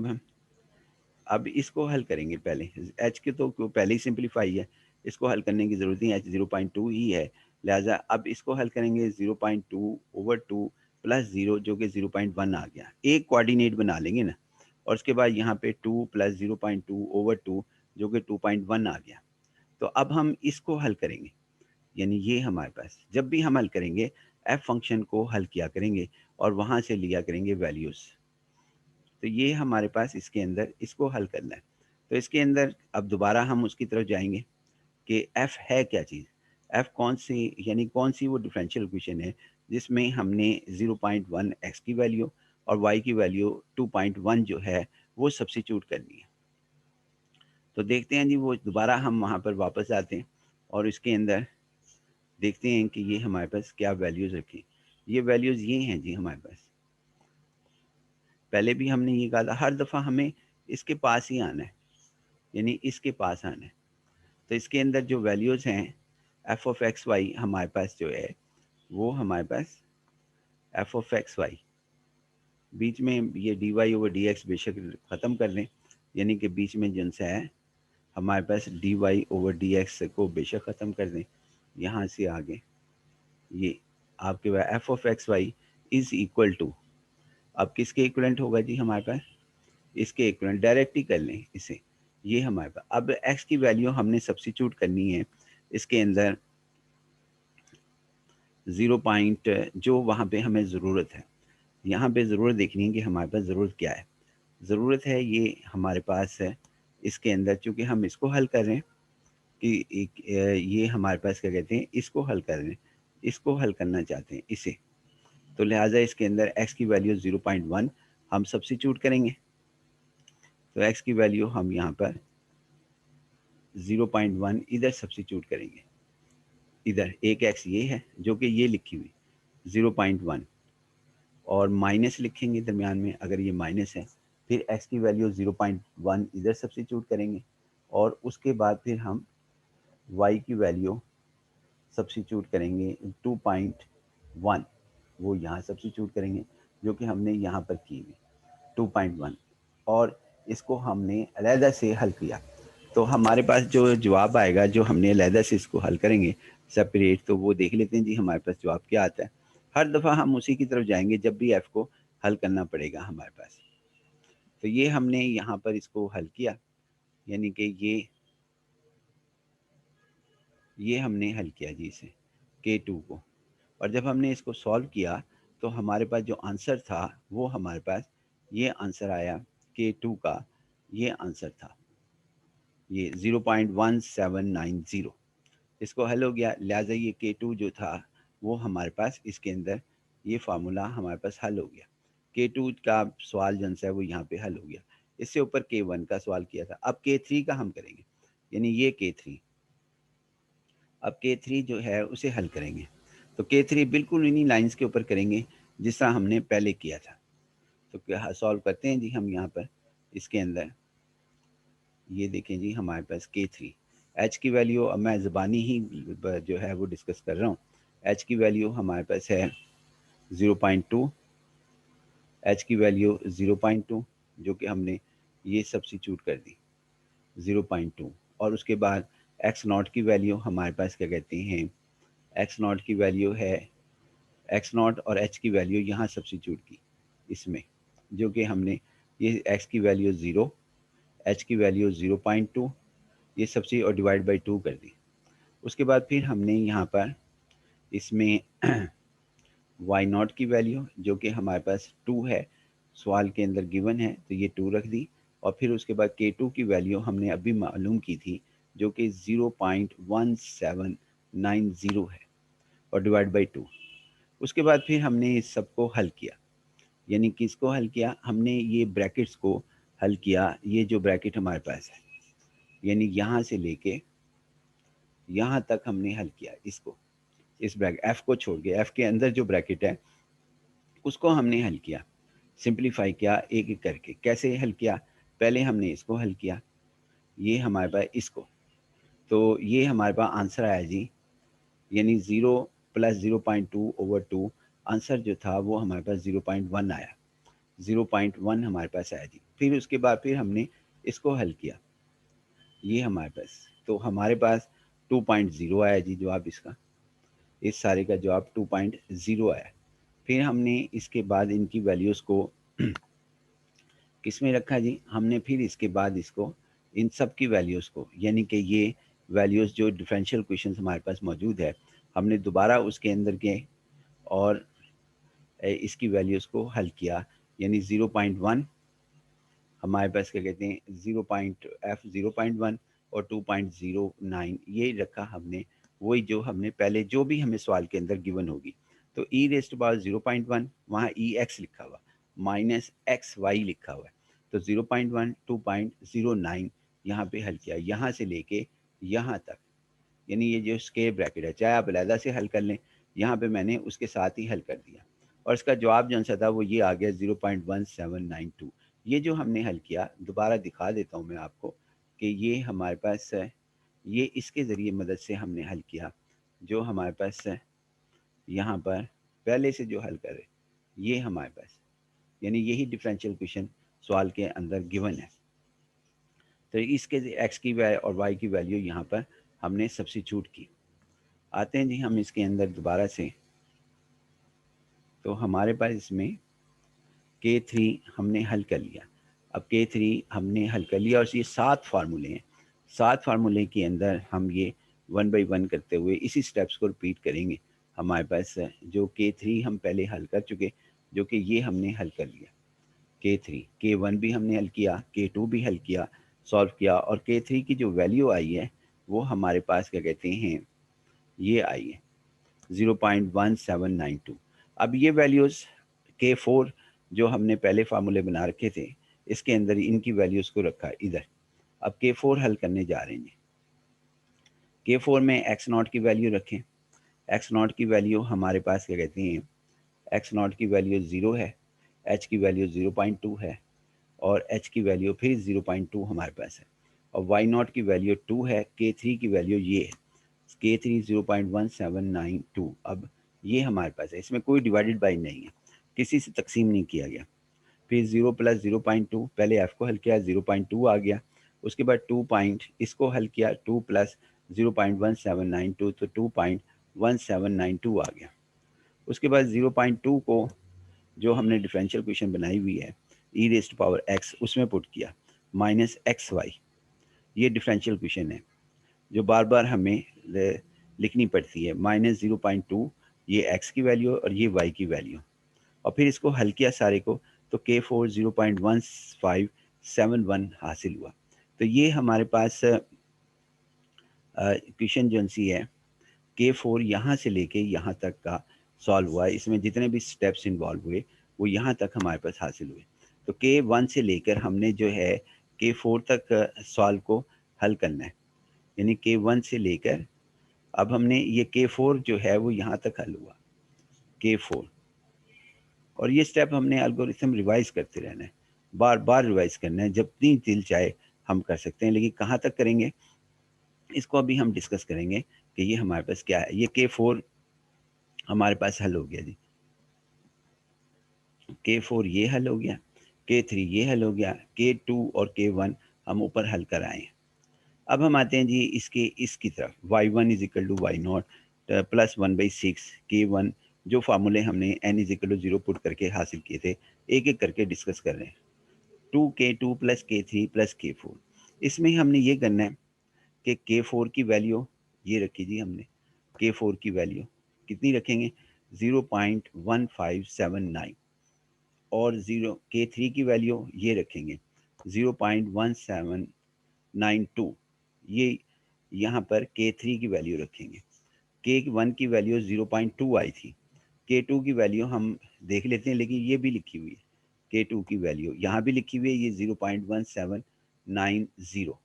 अब इसको हल करेंगे पहले। h के तो पहले ही सिंप्लीफाई है, इसको हल करने की ज़रूरत नहीं, h 0.2 ही है, लिहाजा अब इसको हल करेंगे 0.2 ओवर 2 प्लस 0 जो कि 0.1 आ गया। एक कोऑर्डिनेट बना लेंगे ना, और उसके बाद यहाँ पे 2 प्लस 0.2 ओवर 2 जो कि 2.1 आ गया। तो अब हम इसको हल करेंगे, यानी ये हमारे पास जब भी हम हल करेंगे एफ फंक्शन को हल किया करेंगे और वहाँ से लिया करेंगे वैल्यूज़। तो ये हमारे पास इसके अंदर इसको हल करना है। तो इसके अंदर अब दोबारा हम उसकी तरफ जाएंगे कि एफ है क्या चीज़, एफ कौन सी, यानी कौन सी वो डिफरेंशियल इक्वेशन है जिसमें हमने 0.1 एक्स की वैल्यू और वाई की वैल्यू 2.1 जो है वो सब्स्टिट्यूट करनी है। तो देखते हैं जी, वो दोबारा हम वहाँ पर वापस आते हैं और इसके अंदर देखते हैं कि ये हमारे पास क्या वैल्यूज़ रखी। ये वैल्यूज़ ये हैं जी हमारे पास, पहले भी हमने ये कहा था हर दफ़ा हमें इसके पास ही आना है, यानी इसके पास आना है। तो इसके अंदर जो वैल्यूज़ हैं एफ ऑफ एक्स वाई हमारे पास जो है वो हमारे पास एफ ऑफ एक्स वाई, बीच में ये d Y over D x बेशक ख़त्म कर लें, यानी कि बीच में जिनसे है हमारे पास D Y over D x को बेशक ख़त्म कर दें। यहाँ से आगे ये आपके पास F of x Y is equal to, अब किसके इक्वलेंट होगा जी हमारे पास, इसके इक्वलेंट, डायरेक्ट ही कर लें इसे। ये हमारे पास अब एक्स की वैल्यू हमने सब्स्टिट्यूट करनी है इसके अंदर 0 पॉइंट जो वहाँ पे हमें ज़रूरत है, यहाँ पे ज़रूरत देखनी है कि हमारे पास ज़रूरत क्या है। ज़रूरत है ये हमारे पास है इसके अंदर, चूँकि हम इसको हल कर रहे हैं कि ये हमारे पास क्या कहते हैं, इसको हल कर रहे हैं, इसको हल करना चाहते हैं इसे। तो लिहाजा इसके अंदर x की वैल्यू 0.1 हम सब्स्टिट्यूट करेंगे। तो x की वैल्यू हम यहाँ पर 0.1 इधर सब्स्टिट्यूट करेंगे, इधर एक x ये है जो कि ये लिखी हुई 0.1, और माइनस लिखेंगे दरमियान में अगर ये माइनस है, फिर x की वैल्यू 0.1 इधर सब्स्टिट्यूट करेंगे, और उसके बाद फिर हम y की वैल्यू सब्स्टिट्यूट करेंगे 2.1, वो यहाँ सब्स्टिट्यूट करेंगे जो कि हमने यहाँ पर की हुई 2.1, और इसको हमने अलहदा से हल किया। तो हमारे पास जो जवाब आएगा, जो हमने अलहदा से इसको हल करेंगे सेपरेट, तो वो देख लेते हैं जी हमारे पास जवाब क्या आता है। हर दफ़ा हम उसी की तरफ जाएंगे जब भी एफ़ को हल करना पड़ेगा हमारे पास। तो ये हमने यहाँ पर इसको हल किया, यानी कि ये हमने हल किया जी इसे K2 को, और जब हमने इसको सॉल्व किया तो हमारे पास जो आंसर था वो हमारे पास ये आंसर आया, K2 का ये आंसर था, ये 0.1790। इसको हल हो गया, लिहाजा ये K2 जो था वो हमारे पास इसके अंदर ये फार्मूला हमारे पास हल हो गया। K2 का सवाल जो है वो यहाँ पे हल हो गया। इससे ऊपर K1 का सवाल किया था। अब K3 का हम करेंगे, यानी ये K3, अब K3 जो है उसे हल करेंगे। तो K3 बिल्कुल इन्हीं लाइंस के ऊपर करेंगे जिस तरह हमने पहले किया था। तो क्या सॉल्व करते हैं जी हम यहाँ पर इसके अंदर, ये देखें जी हमारे पास K3, एच की वैल्यू, अब मैं ज़बानी ही जो है वो डिस्कस कर रहा हूँ। एच की वैल्यू हमारे पास है 0.2, एच की वैल्यू 0.2 जो कि हमने ये सब्स्टिट्यूट कर दी 0.2, और उसके बाद एक्स नॉट की वैल्यू हमारे पास क्या कहते हैं, एक्स नॉट की वैल्यू है, एक्स नॉट और एच की वैल्यू यहाँ सब्स्टिट्यूट की इसमें, जो कि हमने ये एक्स की वैल्यू 0, एच की वैल्यू 0.2, ये सबसे और डिवाइड बाई 2 कर दी। उसके बाद फिर हमने यहाँ पर इसमें वाई नॉट की वैल्यू जो कि हमारे पास 2 है, सवाल के अंदर गिवन है तो ये 2 रख दी, और फिर उसके बाद K2 की वैल्यू हमने अभी मालूम की थी जो कि 0.1790 है, और डिवाइड बाई 2। उसके बाद फिर हमने इस सबको हल किया, यानी किसको हल किया, हमने ये ब्रैकेट्स को हल किया, ये जो ब्रैकेट हमारे पास है, यानी यहाँ से लेके यहाँ तक हमने हल किया इसको, इस ब्रैकेट एफ को छोड़ के, एफ के अंदर जो ब्रैकेट है उसको हमने हल किया, सिंप्लीफाई किया एक एक करके। कैसे हल किया, पहले हमने इसको हल किया, ये हमारे पास इसको, तो ये हमारे पास आंसर आया जी, यानी 0 प्लस 0.2/2, आंसर जो था वो हमारे पास 0.1 आया, 0.1 हमारे पास आया जी। फिर उसके बाद फिर हमने इसको हल किया, ये हमारे पास, तो हमारे पास 2.0 आया जी जवाब इसका, इस सारे का जवाब 2.0 आया। फिर हमने इसके बाद इनकी वैल्यूज़ को किस में रखा जी, हमने फिर इसके बाद इसको इन सब की वैल्यूज़ को, यानी कि ये वैल्यूज़ जो डिफरेंशियल क्वेश्चन हमारे पास मौजूद है, हमने दोबारा उसके अंदर के और इसकी वैल्यूज़ को हल किया, यानी 0.1 हमारे पास क्या कहते हैं 0.1 और 2.09 ये रखा हमने, वही जो हमने पहले जो भी हमें सवाल के अंदर गिवन होगी। तो ई रेस्ट बार 0.1 वहाँ ई एक्स लिखा हुआ, माइनस एक्स वाई लिखा हुआ है, तो 0.1 2.09 यहाँ पे हल किया, यहाँ से लेके यहाँ तक, यानी ये जो स्क्वायर ब्रैकेट है चाहे आप अलहदा से हल कर लें, यहाँ पे मैंने उसके साथ ही हल कर दिया, और इसका जवाब जो सा था वो ये आ गया 0.1792। ये जो हमने हल किया, दोबारा दिखा देता हूँ मैं आपको कि ये हमारे पास है, ये इसके ज़रिए मदद से हमने हल किया, जो हमारे पास है यहाँ पर पहले से जो हल करे ये हमारे पास, यानी यही डिफरेंशियल क्वेश्चन सवाल के अंदर गिवन है। तो इसके एक्स की और वाई की वैल्यू यहाँ पर हमने सब्स्टिट्यूट की। आते हैं जी हम इसके अंदर दोबारा से, तो हमारे पास इसमें K3 हमने हल कर लिया। अब K3 हमने हल कर लिया और ये 7 फार्मूले हैं, 7 फार्मूले के अंदर हम ये 1 बाई 1 करते हुए इसी स्टेप्स को रिपीट करेंगे। हमारे पास जो K3 हम पहले हल कर चुके, जो कि ये हमने हल कर लिया K3, K1 भी हमने हल किया, K2 भी हल किया, सॉल्व किया, और K3 की जो वैल्यू आई है वो हमारे पास क्या कहते हैं ये आई है 0.1792। अब ये वैल्यूज़ K4 जो हमने पहले फार्मूले बना रखे थे, इसके अंदर इनकी वैल्यूज़ को रखा इधर। अब K4 हल करने जा रहे हैं। K4 में एक्स नॉट की वैल्यू रखें, एक्स नॉट की वैल्यू हमारे पास क्या कहते हैं, एक्स नॉट की वैल्यू 0 है, एच की वैल्यू 0.2 है, और एच की वैल्यू फिर 0.2 हमारे पास है, और वाई नॉट की वैल्यू 2 है, K3 की वैल्यू ये है K3 0.1792। अब ये हमारे पास है, इसमें कोई डिवाइडेड बाई नहीं है, किसी से तकसीम नहीं किया गया। फिर 0 प्लस 0.2, पहले एफ को हल किया 0.2 आ गया, उसके बाद 2 पॉइंट इसको हल किया 2 प्लस 0.1792 तो 2.1792 आ गया। उसके बाद 0.2 को जो हमने डिफरेंशियल क्वेश्चन बनाई हुई है ई रेस्ट पावर एक्स उसमें पुट किया माइनस एक्स वाई। ये डिफरेंशियल क्वेश्चन है जो बार बार हमें लिखनी पड़ती है। माइनस 0.2 ये एक्स की वैल्यू और ये वाई की वैल्यू, और फिर इसको हल किया सारे को तो K4 0.1571 हासिल हुआ। तो ये हमारे पास क्वेश्चन जो सी है K4 यहाँ से लेके यहाँ तक का सॉल्व हुआ है। इसमें जितने भी स्टेप्स इन्वॉल्व हुए वो यहाँ तक हमारे पास हासिल हुए। तो K1 से लेकर हमने जो है K4 तक सॉल्व को हल करना है, यानी K1 से लेकर अब हमने ये K4 जो है वो यहाँ तक हल हुआ K4, और ये स्टेप हमने एल्गोरिथम रिवाइज करते रहना है, बार बार रिवाइज करना है, जब भी दिल चाहे हम कर सकते हैं। लेकिन कहाँ तक करेंगे इसको अभी हम डिस्कस करेंगे कि ये हमारे पास क्या है। ये K4 हमारे पास हल हो गया जी, K4 ये हल हो गया, K3 ये हल हो गया, K2 और K1 हम ऊपर हल कर आए हैं। अब हम आते हैं जी इसकी तरफ, y1 is equal to y not plus 1/6 K1, जो फार्मूले हमने n is equal to 0 put करके हासिल किए थे, एक एक करके डिस्कस कर रहे हैं। 2K2 plus K3 plus K4, इसमें हमने ये करना है कि K4 की वैल्यू ये रखी जी हमने, K4 की वैल्यू कितनी रखेंगे 0.1579, और K3 की वैल्यू ये रखेंगे 0.1792, ये यहाँ पर K3 की वैल्यू रखेंगे। K1 की वैल्यू 0.2 आई थी, K2 की वैल्यू हम देख लेते हैं, लेकिन ये भी लिखी हुई है K2 की वैल्यू यहाँ भी लिखी हुई है, ये 0.1790,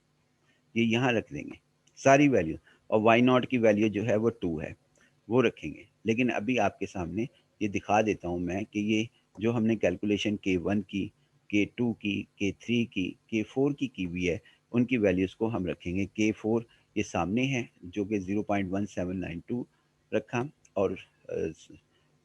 ये यहाँ रख देंगे सारी वैल्यू। और वाई नॉट की वैल्यू जो है वो 2 है, वो रखेंगे। लेकिन अभी आपके सामने ये दिखा देता हूँ मैं कि ये जो हमने कैलकुलेशन K1 की, K2 की, K3 की, K4 की हुई है, उनकी वैल्यूज़ को हम रखेंगे। K4 ये सामने है जो कि 0.1792 रखा, और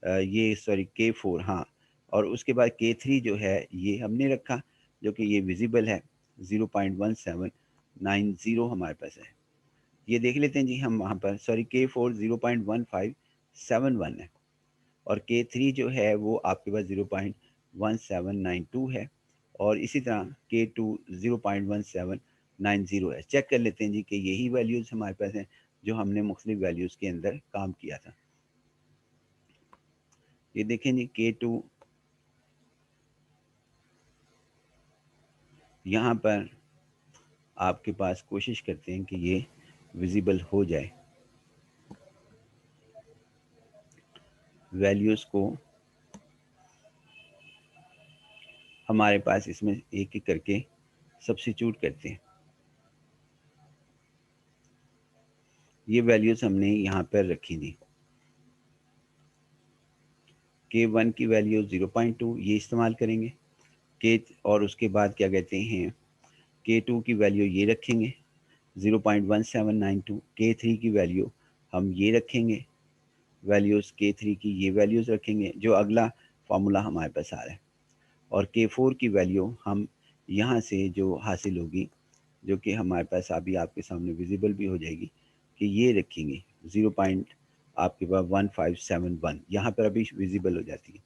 ये सॉरी K4 हाँ, और उसके बाद K3 जो है ये हमने रखा जो कि ये विजिबल है 0.1790 हमारे पास है। ये देख लेते हैं जी हम वहाँ पर, सॉरी K4 0.1571 है, और K3 जो है वो आपके पास 0.1792 है, और इसी तरह K2 0.1790 है। चेक कर लेते हैं जी कि यही वैल्यूज़ हमारे पास हैं जो हमने मुख्तलिफ वैल्यूज़ के अंदर काम किया था। ये देखें जी K2 यहाँ पर आपके पास, कोशिश करते हैं कि ये विजिबल हो जाए वैल्यूज़ को। हमारे पास इसमें एक एक करके सब्स्टिट्यूट करते हैं। ये वैल्यूज़ हमने यहाँ पर रखी थी। K1 की वैल्यू 0.2 ये इस्तेमाल करेंगे, K और उसके बाद क्या कहते हैं K2 की वैल्यू ये रखेंगे 0.1792, K3 की वैल्यू हम ये रखेंगे, वैल्यूज़ K3 की ये वैल्यूज़ रखेंगे जो अगला फार्मूला हमारे पास आ रहा है, और K4 की वैल्यू हम यहाँ से जो हासिल होगी, जो कि हमारे पास अभी आपके सामने विजिबल भी हो जाएगी कि ये रखेंगे 0. आपके पास 1571 यहाँ पर अभी विजिबल हो जाती है।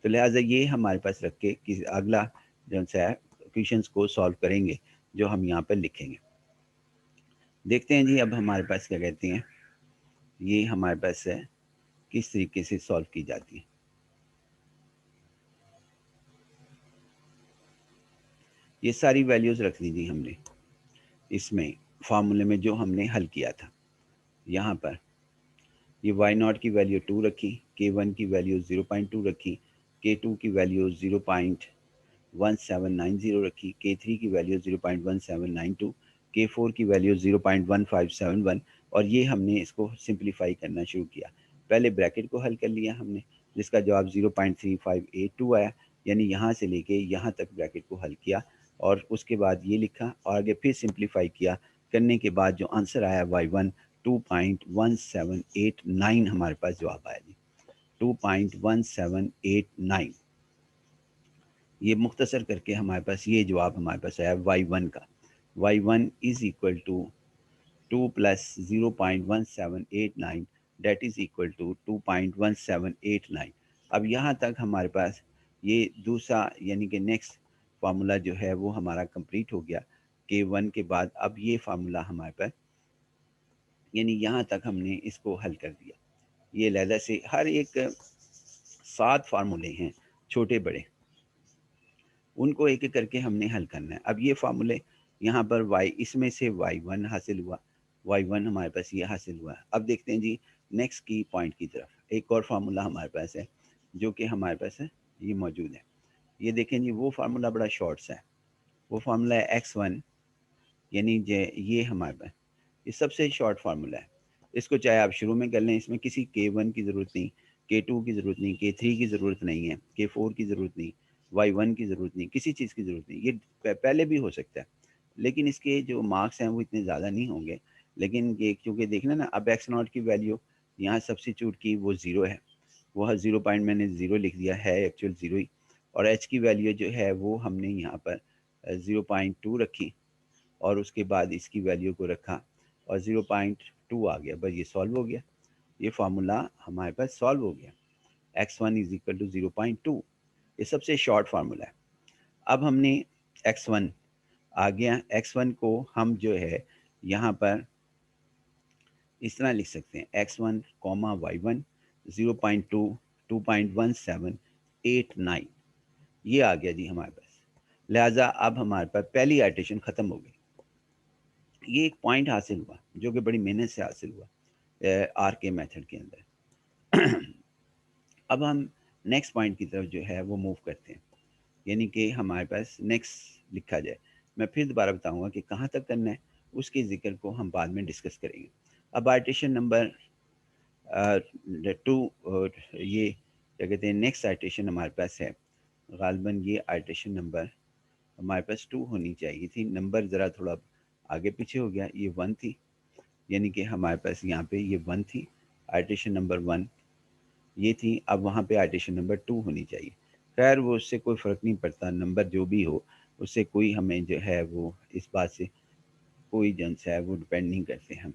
तो लिहाजा ये हमारे पास रख के कि अगला जो सा है क्वेश्चंस को सॉल्व करेंगे जो हम यहाँ पर लिखेंगे। देखते हैं जी अब हमारे पास क्या कहते हैं, ये हमारे पास है किस तरीके से सॉल्व की जाती है। ये सारी वैल्यूज़ रख दी थी हमने इसमें फार्मूले में जो हमने हल किया था। यहाँ पर ये वाई नॉट की वैल्यू 2 रखी, K1 की वैल्यू 0.2 रखी, K2 की वैल्यू 0.1790 रखी, K3 की वैल्यू 0.1792, K4 की वैल्यू 0.1571, और ये हमने इसको सिंप्लीफाई करना शुरू किया। पहले ब्रैकेट को हल कर लिया हमने जिसका जवाब 0.3582 आया, यानी यहाँ से लेके यहाँ तक ब्रैकेट को हल किया, और उसके बाद ये लिखा और आगे फिर सिंप्लीफाई किया। करने के बाद जो आंसर आया Y1 2.1789 हमारे पास जवाब आया जी, 2.1789। ये मुख्तसर करके हमारे पास ये जवाब हमारे पास आया y1 का। y1 is equal to 2 plus 0.1789 that is equal to 2.1789। अब यहाँ तक हमारे पास ये दूसरा यानी कि नेक्स्ट फार्मूला जो है वो हमारा कंप्लीट हो गया K1 के बाद। अब ये फार्मूला हमारे पास यानी यहाँ तक हमने इसको हल कर दिया। ये लहदा से हर एक 7 फार्मूले हैं छोटे बड़े, उनको एक एक करके हमने हल करना है। अब ये फार्मूले यहाँ पर y, इसमें से y1 हासिल हुआ, y1 हमारे पास ये हासिल हुआ। अब देखते हैं जी नेक्स्ट की पॉइंट की तरफ। एक और फार्मूला हमारे पास है जो कि हमारे पास है, ये मौजूद है। ये देखें जी, वो फार्मूला बड़ा शॉर्ट सा है। वो फार्मूला है x1, यानी ये हमारे पास ये सबसे शॉर्ट फार्मूला है। इसको चाहे आप शुरू में कर लें, इसमें किसी K1 की ज़रूरत नहीं, K2 की ज़रूरत नहीं, K3 की ज़रूरत नहीं है, K4 की ज़रूरत नहीं, Y1 की ज़रूरत नहीं, किसी चीज़ की ज़रूरत नहीं। ये पहले भी हो सकता है, लेकिन इसके जो मार्क्स हैं वो इतने ज़्यादा नहीं होंगे। लेकिन ये क्योंकि देखना ना, अब x0 की वैल्यू यहाँ सब्सिट्यूट की, वो ज़ीरो है, वो 0 पॉइंट मैंने ज़ीरो लिख दिया है, एक्चुअल ज़ीरो ही। और h की वैल्यू जो है वो हमने यहाँ पर 0.2 रखी और उसके बाद इसकी वैल्यू को रखा और 0.2 आ गया, बस ये सॉल्व हो गया। ये फार्मूला हमारे पास सॉल्व हो गया, x1 इज इक्वल टू 0.2। ये सबसे शॉर्ट फार्मूला है। अब हमने x1 आ गया, x1 को हम जो है यहाँ पर इस तरह लिख सकते हैं, x1 कॉमा y1 0.2 2.1789, ये आ गया जी हमारे पास। लिहाजा अब हमारे पास पहली आइटरेशन ख़त्म हो गई। ये एक पॉइंट हासिल हुआ जो कि बड़ी मेहनत से हासिल हुआ आर के मेथड के अंदर। अब हम नेक्स्ट पॉइंट की तरफ जो है वो मूव करते हैं, यानी कि हमारे पास नेक्स्ट लिखा जाए। मैं फिर दोबारा बताऊंगा कि कहाँ तक करना है, उसके जिक्र को हम बाद में डिस्कस करेंगे। अब आइटेशन नंबर 2, ये क्या कहते हैं, नेक्स्ट आइटेशन हमारे पास है। गालबन ये आइटेशन नंबर हमारे पास 2 होनी चाहिए थी, नंबर ज़रा थोड़ा आगे पीछे हो गया। ये 1 थी, यानी कि हमारे पास यहाँ पे ये 1 थी, आइटेशन नंबर 1 ये थी। अब वहाँ पे आइटेशन नंबर 2 होनी चाहिए। खैर वो उससे कोई फ़र्क नहीं पड़ता, नंबर जो भी हो उससे कोई हमें जो है वो इस बात से कोई जन से है वो डिपेंड नहीं करते हम।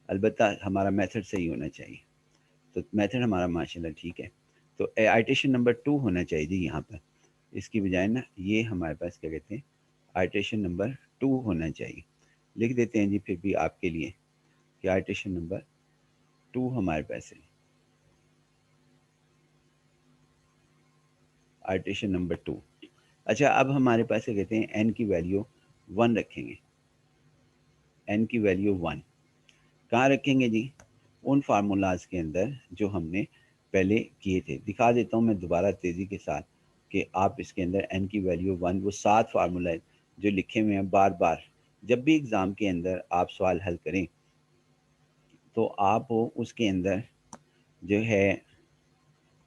अलबत्ता हमारा मेथड सही होना चाहिए, तो मेथड हमारा माशाल्लाह ठीक है। तो आइटेशन नंबर 2 होना चाहिए जी यहाँ पर, इसकी बजाय ना ये हमारे पास क्या कहते हैं, आइटेशन नंबर 2 होना चाहिए। लिख देते हैं जी फिर भी आपके लिए कि आइटेशन नंबर 2 हमारे पास है। आइटेशन नंबर 2। अच्छा, अब हमारे पास क्या कहते हैं, n की वैल्यू 1 रखेंगे। n की वैल्यू 1 कहाँ रखेंगे जी, उन फार्मूलाज के अंदर जो हमने पहले किए थे। दिखा देता हूँ मैं दोबारा तेज़ी के साथ कि आप इसके अंदर n की वैल्यू 1, वो 7 फार्मूला जो लिखे हुए हैं, बार बार जब भी एग्ज़ाम के अंदर आप सवाल हल करें तो आप उसके अंदर जो है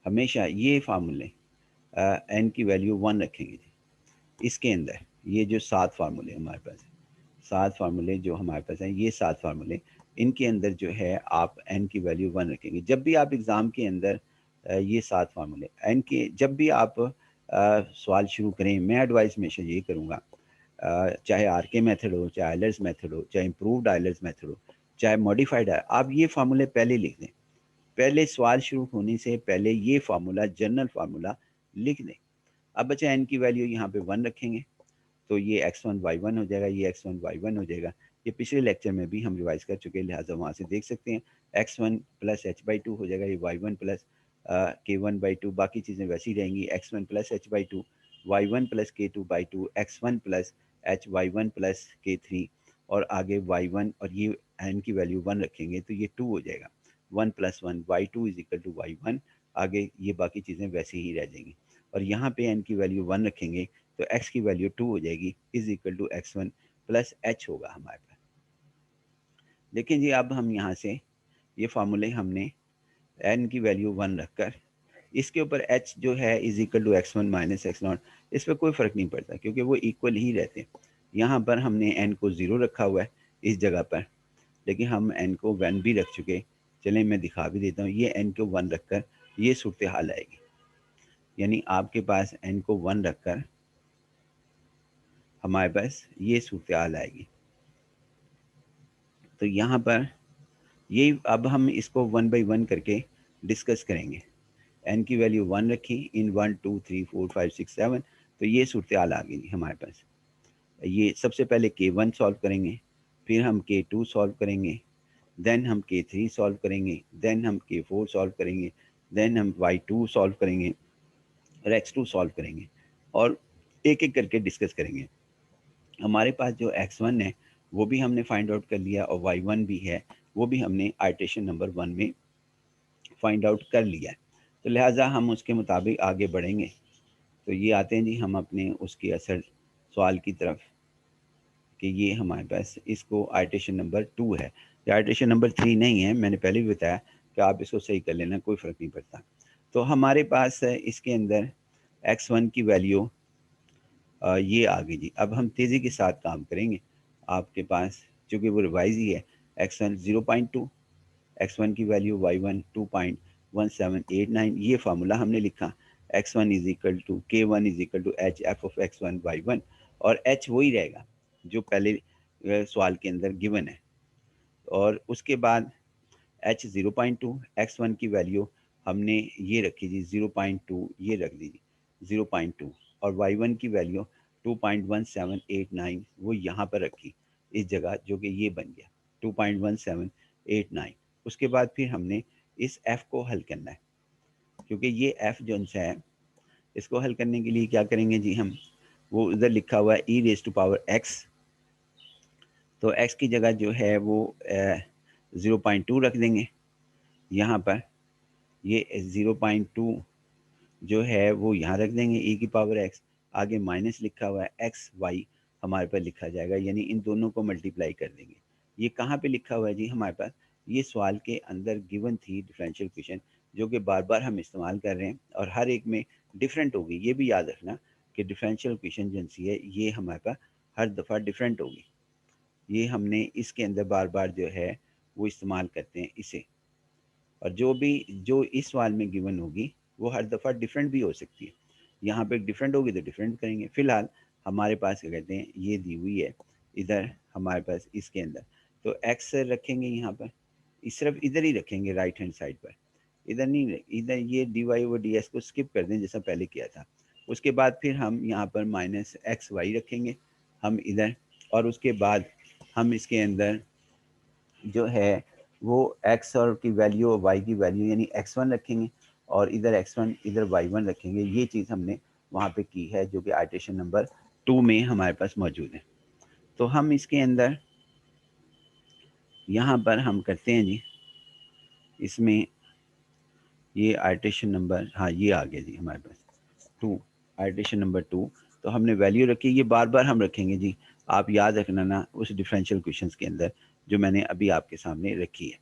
हमेशा ये फार्मूले n की वैल्यू 1 रखेंगे जी। इसके अंदर ये जो 7 फार्मूले हमारे पास हैं, 7 फार्मूले जो हमारे पास हैं, ये 7 फार्मूले, इनके अंदर जो है आप n की वैल्यू 1 रखेंगे। जब भी आप एग्ज़ाम के अंदर ये 7 फार्मूले n के, जब भी आप सवाल शुरू करें, मैं एडवाइस हमेशा ये करूँगा, चाहे आर के मेथड हो, चाहे आइलर्स मेथड हो, चाहे इम्प्रूव्ड आइलर्स मेथड हो, चाहे मॉडिफाइड है, आप ये फार्मूले पहले लिख दें। पहले सवाल शुरू होने से पहले ये फार्मूला, जनरल फार्मूला लिख दें। अब बचा n की वैल्यू यहाँ पे 1 रखेंगे, तो ये x1 y1 हो जाएगा, ये x1 y1 हो जाएगा। ये पिछले लेक्चर में भी हम रिवाइज कर चुके हैं, लिहाजा वहाँ से देख सकते हैं। x1 प्लस h/2 हो जाएगा, ये y1 प्लस k1/2, बाकी चीज़ें वैसी रहेंगी। x1 plus h/2, y1 plus k2/2, x1 plus hy1 plus k3, और आगे y1 और ये n की वैल्यू 1 रखेंगे तो ये 2 हो जाएगा। 1 plus 1 y2 is equal to y1, आगे ये बाकी चीज़ें वैसी ही रह जाएंगी। और यहाँ पे n की वैल्यू 1 रखेंगे तो x की वैल्यू 2 हो जाएगी, is equal to x1 plus h होगा हमारे पास। लेकिन जी अब हम यहाँ से ये फार्मूले हमने n की वैल्यू 1 रखकर इसके ऊपर h जो है is equal to x1 minus x0, इस पर कोई फ़र्क नहीं पड़ता क्योंकि वो इक्वल ही रहते हैं। यहाँ पर हमने n को 0 रखा हुआ है इस जगह पर, लेकिन हम n को 1 भी रख चुके। चलें मैं दिखा भी देता हूँ, ये n को 1 रखकर ये सूरत हाल आएगी। यानी आपके पास n को 1 रखकर हमारे पास ये सूरत हाल आएगी। तो यहाँ पर ये अब हम इसको 1 बाई 1 करके डिस्कस करेंगे। n की वैल्यू 1 रखी, इन 1 2 3 4 5 6 7, तो ये सूरत हाल आ गई हमारे पास। ये सबसे पहले K1 सॉल्व करेंगे, फिर हम K2 सॉल्व करेंगे, देन हम K3 सॉल्व करेंगे, देन हम K4 सॉल्व करेंगे, देन हम Y2 सॉल्व करेंगे और X2 सॉल्व करेंगे और एक एक करके डिस्कस करेंगे। हमारे पास जो X1 है वो भी हमने फाइंड आउट कर लिया और Y1 भी है, वो भी हमने आइटरेशन नंबर 1 में फाइंड आउट कर लिया है। तो लिहाजा हम उसके मुताबिक आगे बढ़ेंगे। तो ये आते हैं जी हम अपने उसके असल सवाल की तरफ कि ये हमारे पास इसको आइटरेशन नंबर 2 है, या आइटरेशन नंबर 3 नहीं है। मैंने पहले भी बताया कि आप इसको सही कर लेना, कोई फ़र्क नहीं पड़ता। तो हमारे पास इसके अंदर x1 की वैल्यू ये आ गई जी। अब हम तेज़ी के साथ काम करेंगे। आपके पास चूँकि वो रिवाइज़ ही है, x1 0.2, x1 की वैल्यू y1 2.1789, ये फार्मूला हमने लिखा। x1 is equal to k1 is equal to h f of x1 y1, और h वही रहेगा जो पहले सवाल के अंदर गिवन है। और उसके बाद h 0.2, x1 की वैल्यू हमने ये रखी जी 0.2, ये रख दी जी 0.2, और y1 की वैल्यू 2.1789 वो यहाँ पर रखी इस जगह, जो कि ये बन गया 2.1789। उसके बाद फिर हमने इस f को हल करना है, क्योंकि ये f जो है इसको हल करने के लिए क्या करेंगे जी हम, वो इधर लिखा हुआ है e raise to power x, तो x की जगह जो है वो 0.2 रख देंगे यहाँ पर। ये 0.2 जो है वो यहाँ रख देंगे e की पावर x, आगे माइनस लिखा हुआ है x y हमारे पास लिखा जाएगा, यानी इन दोनों को मल्टीप्लाई कर देंगे। ये कहाँ पे लिखा हुआ है जी हमारे पास, ये सवाल के अंदर गिवन थी डिफरेंशियल इक्वेशन, जो कि बार बार हम इस्तेमाल कर रहे हैं और हर एक में डिफरेंट होगी। ये भी याद रखना कि डिफरेंशियल इक्वेशन जो है ये हमारे पास हर दफ़ा डिफरेंट होगी। ये हमने इसके अंदर बार बार जो है वो इस्तेमाल करते हैं इसे, और जो इस सवाल में गिवन होगी वो हर दफ़ा डिफरेंट भी हो सकती है। यहाँ पे डिफरेंट होगी तो डिफरेंट करेंगे। फ़िलहाल हमारे पास क्या कहते हैं, ये दी हुई है इधर हमारे पास इसके अंदर, तो एक्स रखेंगे यहाँ पर, इस सिर्फ इधर ही रखेंगे राइट हैंड साइड पर, इधर नहीं, इधर ये डी वाई और डी एस को स्किप कर दें जैसा पहले किया था। उसके बाद फिर हम यहाँ पर माइनस एक्स वाई रखेंगे हम इधर, और उसके बाद हम इसके अंदर जो है वो x और की वैल्यू और y की वैल्यू यानी x1 रखेंगे, और इधर x1 इधर y1 रखेंगे। ये चीज़ हमने वहाँ पे की है, जो कि आइटरेशन नंबर 2 में हमारे पास मौजूद है। तो हम इसके अंदर यहाँ पर हम करते हैं जी, इसमें ये आइटरेशन नंबर, हाँ ये आ गया जी हमारे पास 2, आइटरेशन नंबर 2। तो हमने वैल्यू रखी, ये बार बार हम रखेंगे जी, आप याद रखना ना उस डिफरेंशियल क्वेश्चंस के अंदर जो मैंने अभी आपके सामने रखी है।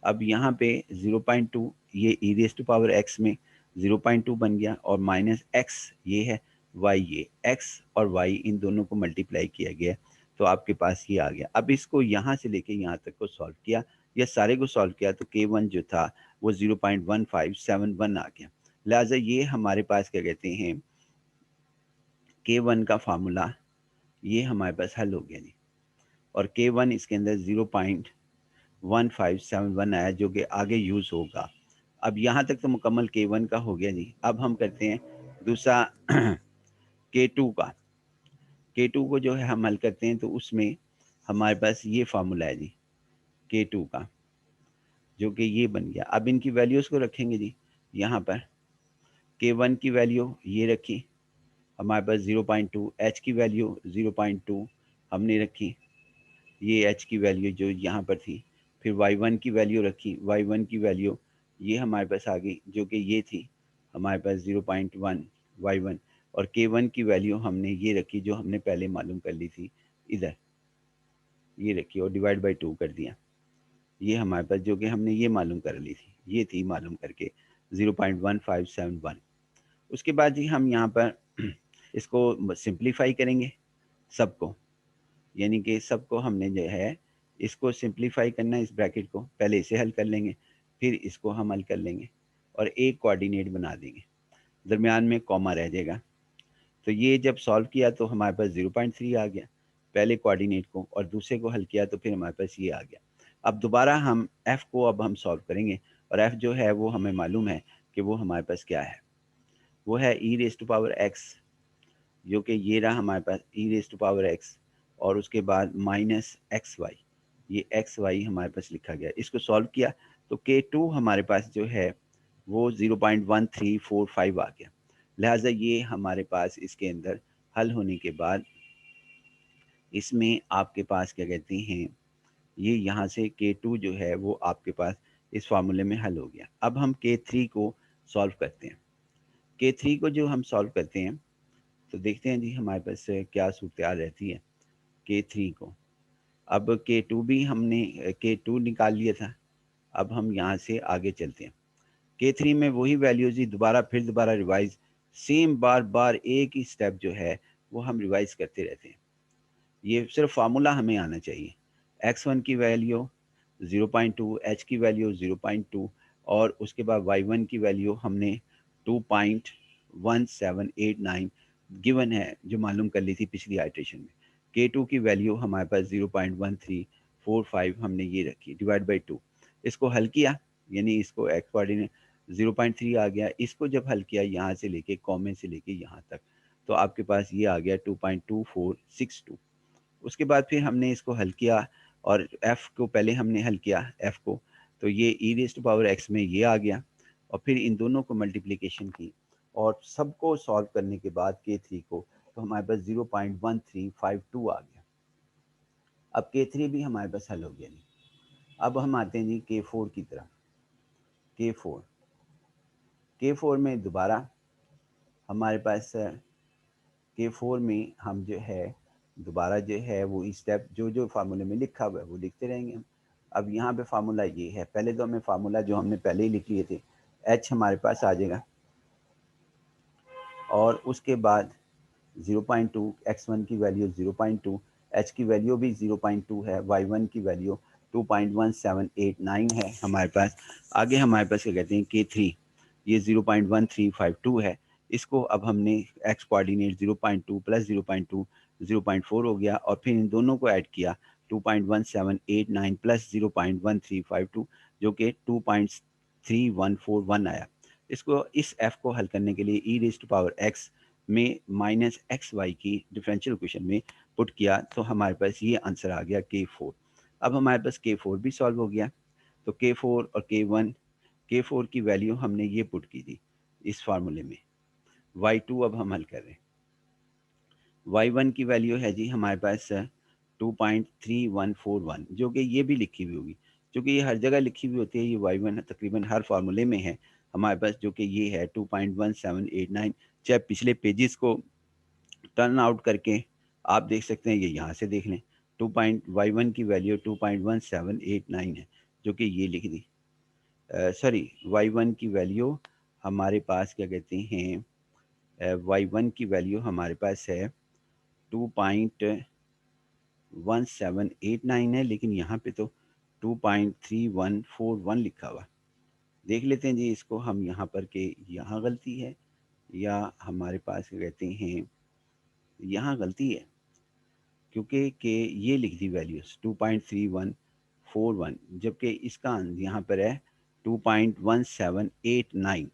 अब यहाँ पे 0.2 ये e raise to power x में 0.2 बन गया, और माइनस x ये है, y ये, x और y इन दोनों को मल्टीप्लाई किया गया, तो आपके पास ये आ गया। अब इसको यहाँ से लेके यहाँ तक को सॉल्व किया, या सारे को सॉल्व किया, तो k1 जो था वो 0.1571 आ गया। लिहाजा ये हमारे पास क्या कहते हैं, k1 का फार्मूला ये हमारे पास हल हो गया जी, और k1 इसके अंदर 0.1571 आया, जो कि आगे यूज़ होगा। अब यहाँ तक तो मुकम्मल K1 का हो गया जी। अब हम करते हैं दूसरा K2 का। K2 को जो है हम हल करते हैं, तो उसमें हमारे पास ये फार्मूला है जी K2 का, जो कि ये बन गया। अब इनकी वैल्यूज़ को रखेंगे जी यहाँ पर। K1 की वैल्यू ये रखी हमारे पास 0.2, H की वैल्यू 0.2 हमने रखी, ये h की वैल्यू जो यहाँ पर थी। फिर y1 की वैल्यू रखी, y1 की वैल्यू ये हमारे पास आ गई, जो कि ये थी हमारे पास 0.1 y1, और k1 की वैल्यू हमने ये रखी जो हमने पहले मालूम कर ली थी, इधर ये रखी और डिवाइड बाई 2 कर दिया। ये हमारे पास जो कि हमने ये मालूम कर ली थी, ये थी मालूम करके 0.1571। उसके बाद जी हम यहाँ पर इसको सिंप्लीफाई करेंगे सबको, यानी कि सबको हमने जो है इसको सिंप्लीफाई करना है, इस ब्रैकेट को पहले इसे हल कर लेंगे, फिर इसको हम हल कर लेंगे और एक कोऑर्डिनेट बना देंगे, दरमियान में कॉमा रह जाएगा। तो ये जब सॉल्व किया तो हमारे पास 0.3 आ गया पहले कोऑर्डिनेट को, और दूसरे को हल किया तो फिर हमारे पास ये आ गया। अब दोबारा हम f को अब हम सॉल्व करेंगे, और f जो है वो हमें मालूम है कि वो हमारे पास क्या है, वो है e raise to power x, जो कि ये रहा हमारे पास e raise to power x, और उसके बाद माइनस एक्स वाई, ये एक्स वाई हमारे पास लिखा गया। इसको सॉल्व किया तो k2 हमारे पास जो है वो 0.1345 आ गया। लिहाजा ये हमारे पास इसके अंदर हल होने के बाद इसमें आपके पास क्या कहते हैं, ये यहाँ से k2 जो है वो आपके पास इस फार्मूले में हल हो गया। अब हम k3 को सॉल्व करते हैं। k3 को जो हम सॉल्व करते हैं तो देखते हैं जी हमारे पास क्या सूरत हाल रहती है k3 को। अब k2 भी हमने k2 निकाल लिया था, अब हम यहाँ से आगे चलते हैं। k3 में वही वैल्यूज ही दोबारा रिवाइज, सेम बार बार एक ही स्टेप जो है वो हम रिवाइज करते रहते हैं। ये सिर्फ फार्मूला हमें आना चाहिए। x1 की वैल्यू 0.2, h की वैल्यू 0.2, और उसके बाद y1 की वैल्यू हमने 2.1789 गिवन है, जो मालूम कर ली थी पिछली आइट्रेशन में। k2 की वैल्यू हमारे पास 0.1345 हमने ये रखी डिवाइड बाई 2। इसको हल किया, यानी इसको x कोऑर्डिनेट 0.3 आ गया। इसको जब हल किया यहाँ से लेके कॉमे से लेके यहाँ तक, तो आपके पास ये आ गया 2.2462। उसके बाद फिर हमने इसको हल किया, और f को पहले हमने हल किया f को, तो ये e raise to power x में ये आ गया, और फिर इन दोनों को मल्टीप्लिकेशन की और सबको सॉल्व करने के बाद k3 को, तो हमारे पास 0.1352 आ गया। अब k3 भी हमारे पास हल हो गया जी। अब हम आते हैं जी k4 की तरफ। k4 k4 में दोबारा हमारे पास k4 में हम जो है दोबारा जो है वो स्टेप जो जो फार्मूले में लिखा हुआ है वो लिखते रहेंगे हम। अब यहाँ पे फार्मूला ये है, पहले तो हमें फार्मूला जो हमने पहले ही लिख लिए थे, h हमारे पास आ जाएगा, और उसके बाद 0.2, x1 की वैल्यू 0.2, h की वैल्यू भी 0.2 है, y1 की वैल्यू 2.1789 है हमारे पास। आगे हमारे पास क्या कहते हैं k3, ये 0.1352 है। इसको अब हमने x कोऑर्डिनेट 0.2 प्लस 0.2 0.4 हो गया, और फिर इन दोनों को ऐड किया 2.1789 प्लस 0.1352, जो कि 2.3141 आया। इसको इस f को हल करने के लिए e raise to power x में माइनस एक्स वाई की डिफरेंशियल इक्वेशन में पुट किया, तो हमारे पास ये आंसर आ गया k4। अब हमारे पास k4 भी सॉल्व हो गया। तो k4 और k1, k4 की वैल्यू हमने ये पुट की थी इस फार्मूले में, y2 अब हम हल कर रहे हैं। y1 की वैल्यू है जी हमारे पास 2.3141, जो कि ये भी लिखी हुई होगी, क्योंकि ये हर जगह लिखी हुई होती है। ये y1 तकरीबन हर फार्मूले में है हमारे पास, जो कि ये है 2.1789। चाहे पिछले पेजेस को टर्न आउट करके आप देख सकते हैं, ये यहाँ से देख लें, y1 की वैल्यू 2.1789 है, जो कि ये लिख दी। सॉरी, y1 की वैल्यू हमारे पास क्या कहते हैं, y1 की वैल्यू हमारे पास है 2.1789 है, लेकिन यहाँ पे तो 2.3141 लिखा हुआ। देख लेते हैं जी इसको हम यहाँ पर के यहाँ गलती है या हमारे पास क्या कहते हैं यहाँ गलती है, क्योंकि के ये लिख दी वैल्यूज़ 2.3141, जबकि इसका यहाँ पर है 2.1789।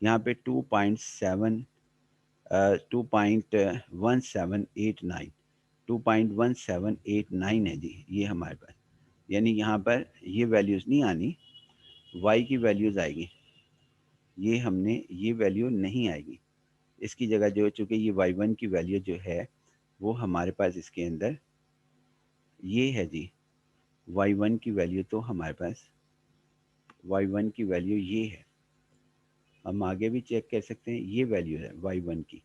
यहाँ पे 2.1789 है जी ये हमारे पास, यानी यहाँ पर ये वैल्यूज़ नहीं आनी, y की वैल्यूज़ आएगी, ये हमने ये वैल्यू नहीं आएगी। इसकी जगह जो, चूँकि ये y1 की वैल्यू जो है वो हमारे पास इसके अंदर ये है जी, y1 की वैल्यू तो हमारे पास y1 की वैल्यू ये है। हम आगे भी चेक कर सकते हैं, ये वैल्यू है y1 की,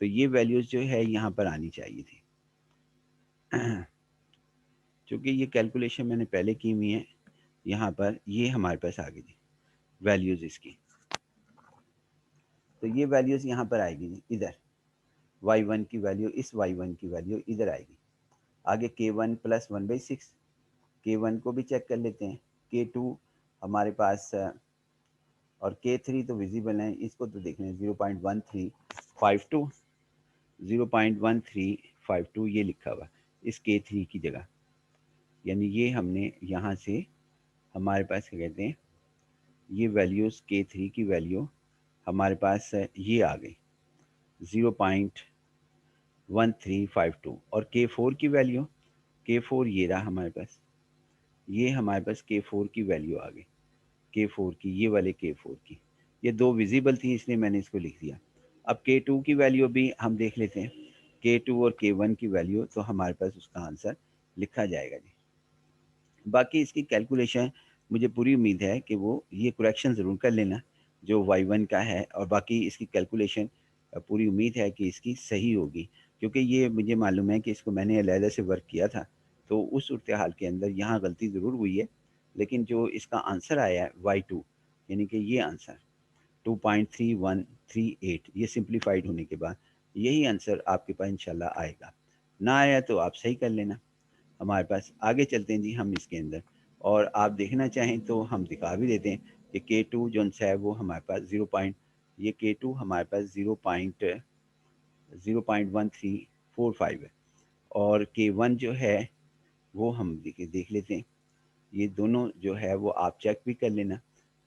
तो ये वैल्यूज़ जो है यहाँ पर आनी चाहिए थी। चूँकि ये कैलकुलेशन मैंने पहले की हुई है, यहाँ पर ये हमारे पास आ गई थी वैल्यूज़ इसकी, तो ये वैल्यूज़ यहाँ पर आएगी जी इधर, y1 की वैल्यू, इस y1 की वैल्यू इधर आएगी। आगे k1 प्लस 1/6, K1 को भी चेक कर लेते हैं। K2 हमारे पास और K3 तो विजिबल है, इसको तो देख लें 0.1352, 0.1352 ये लिखा हुआ इस K3 की जगह। यानी ये हमने यहाँ से हमारे पास क्या कहते हैं, ये वैल्यूज़ K3 की वैल्यू हमारे पास ये आ गई 0.1352। और K4 की वैल्यू, K4 ये रहा हमारे पास, ये हमारे पास K4 की वैल्यू आ गई, K4 की, ये वाले K4 की, ये दो विजिबल थी इसलिए मैंने इसको लिख दिया। अब K2 की वैल्यू भी हम देख लेते हैं, K2 और K1 की वैल्यू, तो हमारे पास उसका आंसर लिखा जाएगा जी। बाकी इसकी कैलकुलेशन मुझे पूरी उम्मीद है कि वो ये करेक्शन ज़रूर कर लेना जो y1 का है, और बाकी इसकी कैलकुलेशन पूरी उम्मीद है कि इसकी सही होगी, क्योंकि ये मुझे मालूम है कि इसको मैंने अलहदा से वर्क किया था, तो उस सूरत हाल के अंदर यहाँ गलती ज़रूर हुई है, लेकिन जो इसका आंसर आया है y2, यानी कि ये आंसर 2.3138, ये सिंप्लीफाइड होने के बाद यही आंसर आपके पास इंशाल्लाह आएगा। ना आया तो आप सही कर लेना। हमारे पास आगे चलते हैं जी हम इसके अंदर, और आप देखना चाहें तो हम दिखा भी देते हैं कि K2 जो है वो हमारे पास ये K2 हमारे पास 0.1345 है, और K1 जो है वो हम देख लेते हैं। ये दोनों जो है वो आप चेक भी कर लेना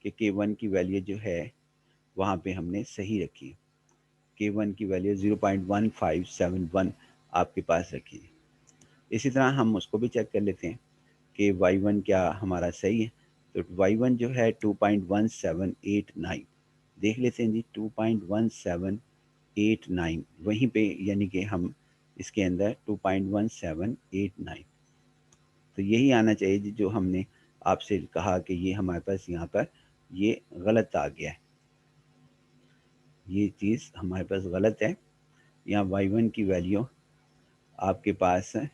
कि K1 की वैल्यू जो है वहाँ पे हमने सही रखी है। K1 की वैल्यू 0.1571 आपके पास रखी है। इसी तरह हम उसको भी चेक कर लेते हैं कि y1 क्या हमारा सही है, तो y1 जो है 2.1789, देख लेते हैं जी 2.1789 वहीं पे, यानी कि हम इसके अंदर 2.1789, तो यही आना चाहिए जी जो हमने आपसे कहा कि ये हमारे पास यहाँ पर ये गलत आ गया है, ये चीज़ हमारे पास गलत है। यहाँ y1 की वैल्यू आपके पास है,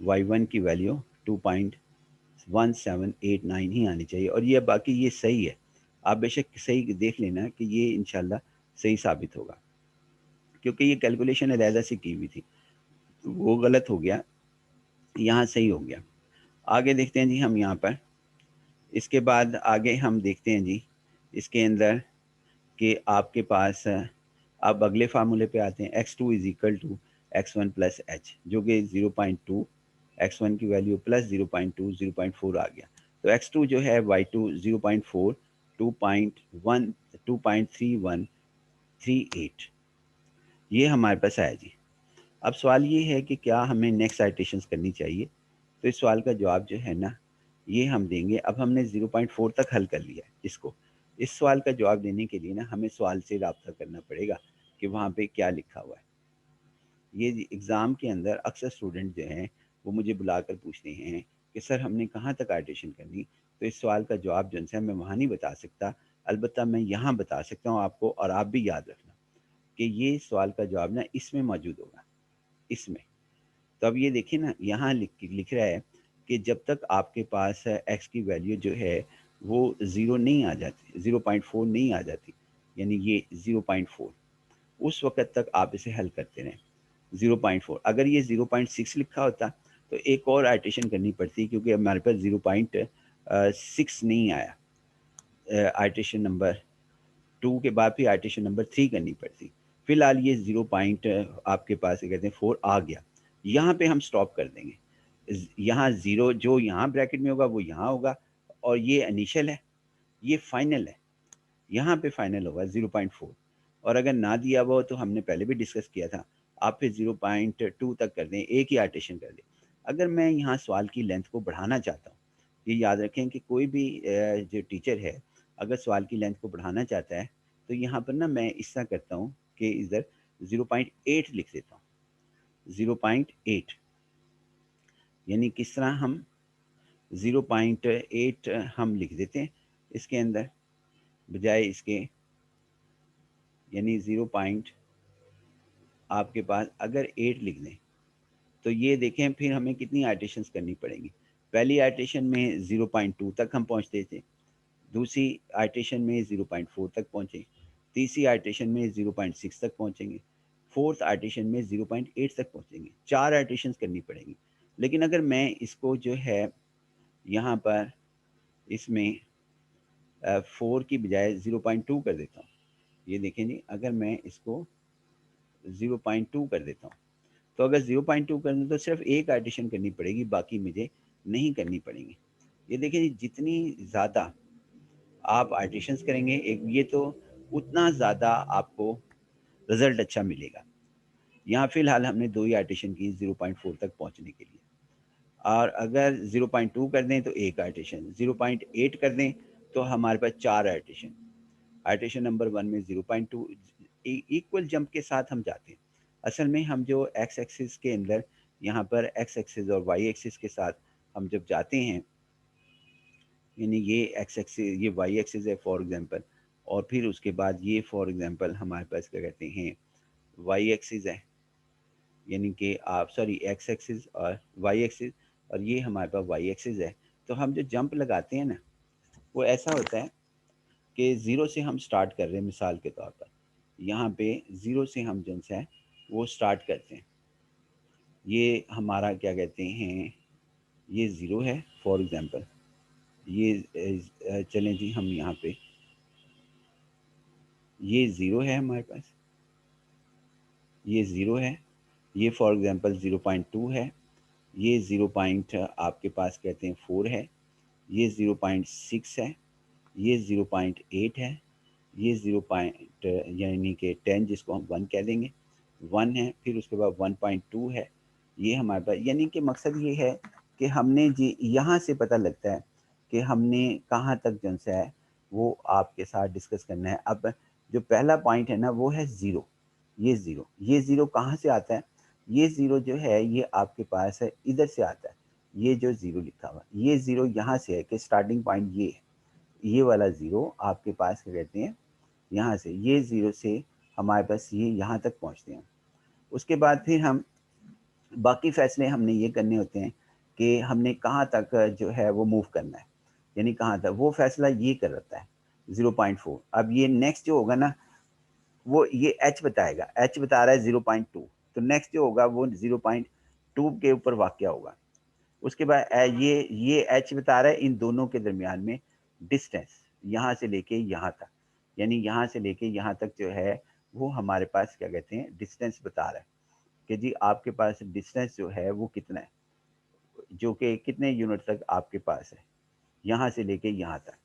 y1 की वैल्यू 2.1789 ही आनी चाहिए, और ये बाकी ये सही है। आप बेशक सही देख लेना कि ये इंशाल्लाह सही साबित होगा, क्योंकि ये कैलकुलेशन अलहदा से की हुई थी, तो वो गलत हो गया, यहाँ सही हो गया। आगे देखते हैं जी हम यहाँ पर, इसके बाद आगे हम देखते हैं जी इसके अंदर कि आपके पास अब अगले फार्मूले पे आते हैं, x2 is equal to x1 plus h, जो कि 0.2, x1 की वैल्यू प्लस 0.2 0.4 आ गया, तो x2 जो है y2 0.4 2.1 2.3138 ये हमारे पास आया जी। अब सवाल ये है कि क्या हमें नेक्स्ट साइटेशंस करनी चाहिए, तो इस सवाल का जवाब जो है ना ये हम देंगे। अब हमने 0.4 तक हल कर लिया है इसको, इस सवाल का जवाब देने के लिए ना हमें सवाल से रब्ता करना पड़ेगा कि वहाँ पे क्या लिखा हुआ है। ये एग्ज़ाम के अंदर अक्सर स्टूडेंट जो हैं वो मुझे बुलाकर पूछते हैं कि सर हमने कहाँ तक आर्टिशन करनी, तो इस सवाल का जवाब जो है मैं वहाँ नहीं बता सकता, अलबत्ता मैं यहाँ बता सकता हूँ आपको, और आप भी याद रखना कि ये सवाल का जवाब ना इसमें मौजूद होगा, इसमें। तो अब ये देखिए ना यहाँ लिख रहा है कि जब तक आपके पास एक्स की वैल्यू जो है वो ज़ीरो नहीं आ जाती, 0.4 नहीं आ जाती, यानी ये 0.4, उस वक़्त तक आप इसे हल करते रहें। 0.4, अगर ये 0.6 लिखा होता तो एक और आइटरेशन करनी पड़ती, क्योंकि हमारे पास 0.6 नहीं आया, आइटरेशन नंबर 2 के बाद फिर आइटरेशन नंबर 3 करनी पड़ती। फिलहाल ये 0 पॉइंट आपके पास क्या कहते हैं 4 आ गया, यहाँ पे हम स्टॉप कर देंगे। यहाँ 0 जो यहाँ ब्रैकेट में होगा वो यहाँ होगा, और ये इनिशियल है, ये फाइनल है, यहाँ पे फाइनल होगा 0.4। और अगर ना दिया हुआ हो तो हमने पहले भी डिस्कस किया था, आप फिर 0.2 तक कर दें, एक ही आर्टेशन कर दें। अगर मैं यहाँ सवाल की लेंथ को बढ़ाना चाहता हूँ, ये याद रखें कि कोई भी जो टीचर है अगर सवाल की लेंथ को बढ़ाना चाहता है, तो यहाँ पर ना मैं इस तरह करता हूँ कि इधर 0.8 लिख देता हूँ, 0.8, यानी किस तरह हम 0.8 हम लिख देते हैं इसके अंदर, बजाय इसके, यानी 0 पॉइंट आपके पास अगर 8 लिख दें, तो ये देखें फिर हमें कितनी आइटरेशंस करनी पड़ेंगी। पहली आइटरेशन में 0.2 तक हम पहुंचते थे, दूसरी आइटरेशन में 0.4 तक पहुंचे, तीसरी आइटरेशन में 0.6 तक पहुंचेंगे, फोर्थ आइटरेशन में 0.8 तक पहुंचेंगे, 4 आइटरेशंस करनी पड़ेंगी। लेकिन अगर मैं इसको जो है यहाँ पर इसमें 4 की बजाय 0.2 कर देता हूँ। ये देखें जी, अगर मैं इसको 0.2 कर देता हूँ, तो अगर 0.2 कर दूँ तो सिर्फ एक एडिशन करनी पड़ेगी, बाकी मुझे नहीं करनी पड़ेंगी। ये देखें जी, जितनी ज़्यादा आप एडिशंस करेंगे एक ये तो उतना ज़्यादा आपको रिज़ल्ट अच्छा मिलेगा। यहाँ फ़िलहाल हमने 2 ही एडिशन की 0.4 तक पहुँचने के लिए, और अगर 0.2 कर दें तो 1 एडिशन, 0.8 कर दें तो हमारे पास 4 एडिशन। एडिशन नंबर 1 में 0.2 इक्वल जंप के साथ हम जाते हैं। असल में हम जो एक्स एक्सिस के अंदर यहाँ पर एक्स एक्सिस और वाई एक्सिस के साथ हम जब जाते हैं, यानी ये एक्स एक्सिस ये वाई एक्सिस है फॉर एग्जांपल, और फिर उसके बाद ये फॉर एग्जांपल हमारे पास क्या कहते हैं वाई एक्सिस है, यानी कि आप सॉरी एक्स एक्सिस और वाई एक्सिस, और ये हमारे पास वाई एक्सिस है। तो हम जो जंप लगाते हैं ना, वो ऐसा होता है कि ज़ीरो से हम स्टार्ट कर रहे हैं, मिसाल के तौर पर यहाँ पे ज़ीरो से हम जो है वो स्टार्ट करते हैं। ये हमारा क्या कहते हैं, ये ज़ीरो है फॉर एग्जांपल, ये चलें जी हम यहाँ पे, ये ज़ीरो है हमारे पास, ये ज़ीरो है, ये फॉर एग्जांपल 0.2 है, ये 0 पॉइंट आपके पास कहते हैं 4 है, ये 0.6 है, ये 0.8 है, ये 0 पॉइंट यानी कि 10 जिसको हम 1 कह देंगे, 1 है, फिर उसके बाद 1.2 है। ये हमारे पास यानी कि मकसद ये है कि हमने जी यहाँ से पता लगता है कि हमने कहाँ तक जो है वो आपके साथ डिस्कस करना है। अब जो पहला पॉइंट है ना वो है ज़ीरो, ये ज़ीरो, ये ज़ीरो कहाँ से आता है? ये ज़ीरो जो है ये आपके पास है इधर से आता है, ये जो ज़ीरो लिखा हुआ है, ये ज़ीरो यहाँ से है कि स्टार्टिंग पॉइंट ये है। ये वाला ज़ीरो आपके पास क्या कहते हैं, यहाँ से ये ज़ीरो से हमारे पास ये यहाँ तक पहुँचते हैं। उसके बाद फिर हम बाकी फ़ैसले हमने ये करने होते हैं कि हमने कहाँ तक जो है वो मूव करना है, यानी कहाँ तक, वो फ़ैसला ये कर रहता है 0.4। अब ये नेक्स्ट जो होगा ना, वो ये एच बताएगा, एच बता रहा है 0.2, तो नेक्स्ट जो होगा वो 0.2 के ऊपर वाक़या होगा। उसके बाद ये एच बता रहा है इन दोनों के दरमियान में डिस्टेंस, यहाँ से लेके यहाँ तक, यानी यहाँ से लेके यहाँ तक जो है वो हमारे पास क्या कहते हैं डिस्टेंस बता रहा है कि जी आपके पास डिस्टेंस जो है वो कितना है, जो कि कितने यूनिट तक आपके पास है, यहाँ से लेके यहाँ तक।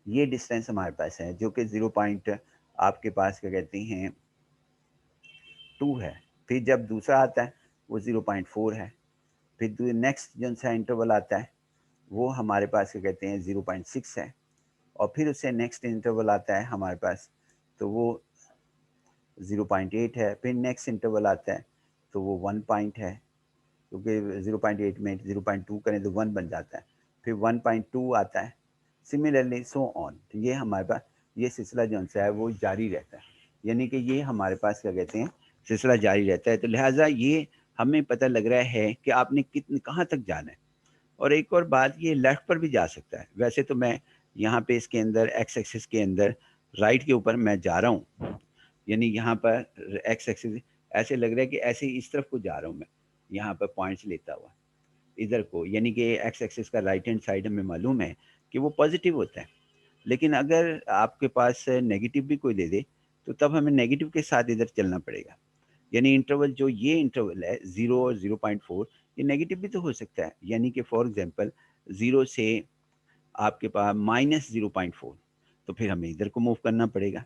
ये डिस्टेंस हमारे पास है जो कि 0 पॉइंट आपके पास क्या कहते हैं 2 है। फिर जब दूसरा आता है वो 0.4 है। फिर नेक्स्ट जो सा इंटरवल आता है वो हमारे पास क्या कहते हैं 0.6 है, और फिर उससे नेक्स्ट इंटरवल आता है हमारे पास, तो वो 0.8 है। फिर नेक्स्ट इंटरवल आता है तो वो 1 पॉइंट है, क्योंकि 0.8 में 0.2 करें तो 1 बन जाता है। फिर 1.2 आता है, सिमिलरली सो ऑन। तो ये हमारे पास ये सिलसिला जो है वो जारी रहता है, यानी कि ये हमारे पास क्या कहते हैं सिलसिला जारी रहता है। तो लिहाजा ये हमें पता लग रहा है कि आपने कितने कहाँ तक जाना है। और एक और बात, ये लेफ्ट पर भी जा सकता है। वैसे तो मैं यहाँ पे इसके अंदर एक्स एक्सिस के अंदर राइट के ऊपर मैं जा रहा हूँ, यानी यहाँ पर एक्स एक्सिस ऐसे लग रहा है कि ऐसे ही इस तरफ को जा रहा हूँ मैं, यहाँ पर पॉइंट्स लेता हुआ इधर को, यानी कि एक्स एक्सिस का राइट हैंड साइड हमें मालूम है कि वो पॉजिटिव होता है। लेकिन अगर आपके पास नेगेटिव भी कोई दे दे तो तब हमें नेगेटिव के साथ इधर चलना पड़ेगा। यानी इंटरवल जो ये इंटरवल है 0 और 0.4, ये नेगेटिव भी तो हो सकता है, यानी कि फॉर एग्जांपल 0 से आपके पास -0.4, तो फिर हमें इधर को मूव करना पड़ेगा,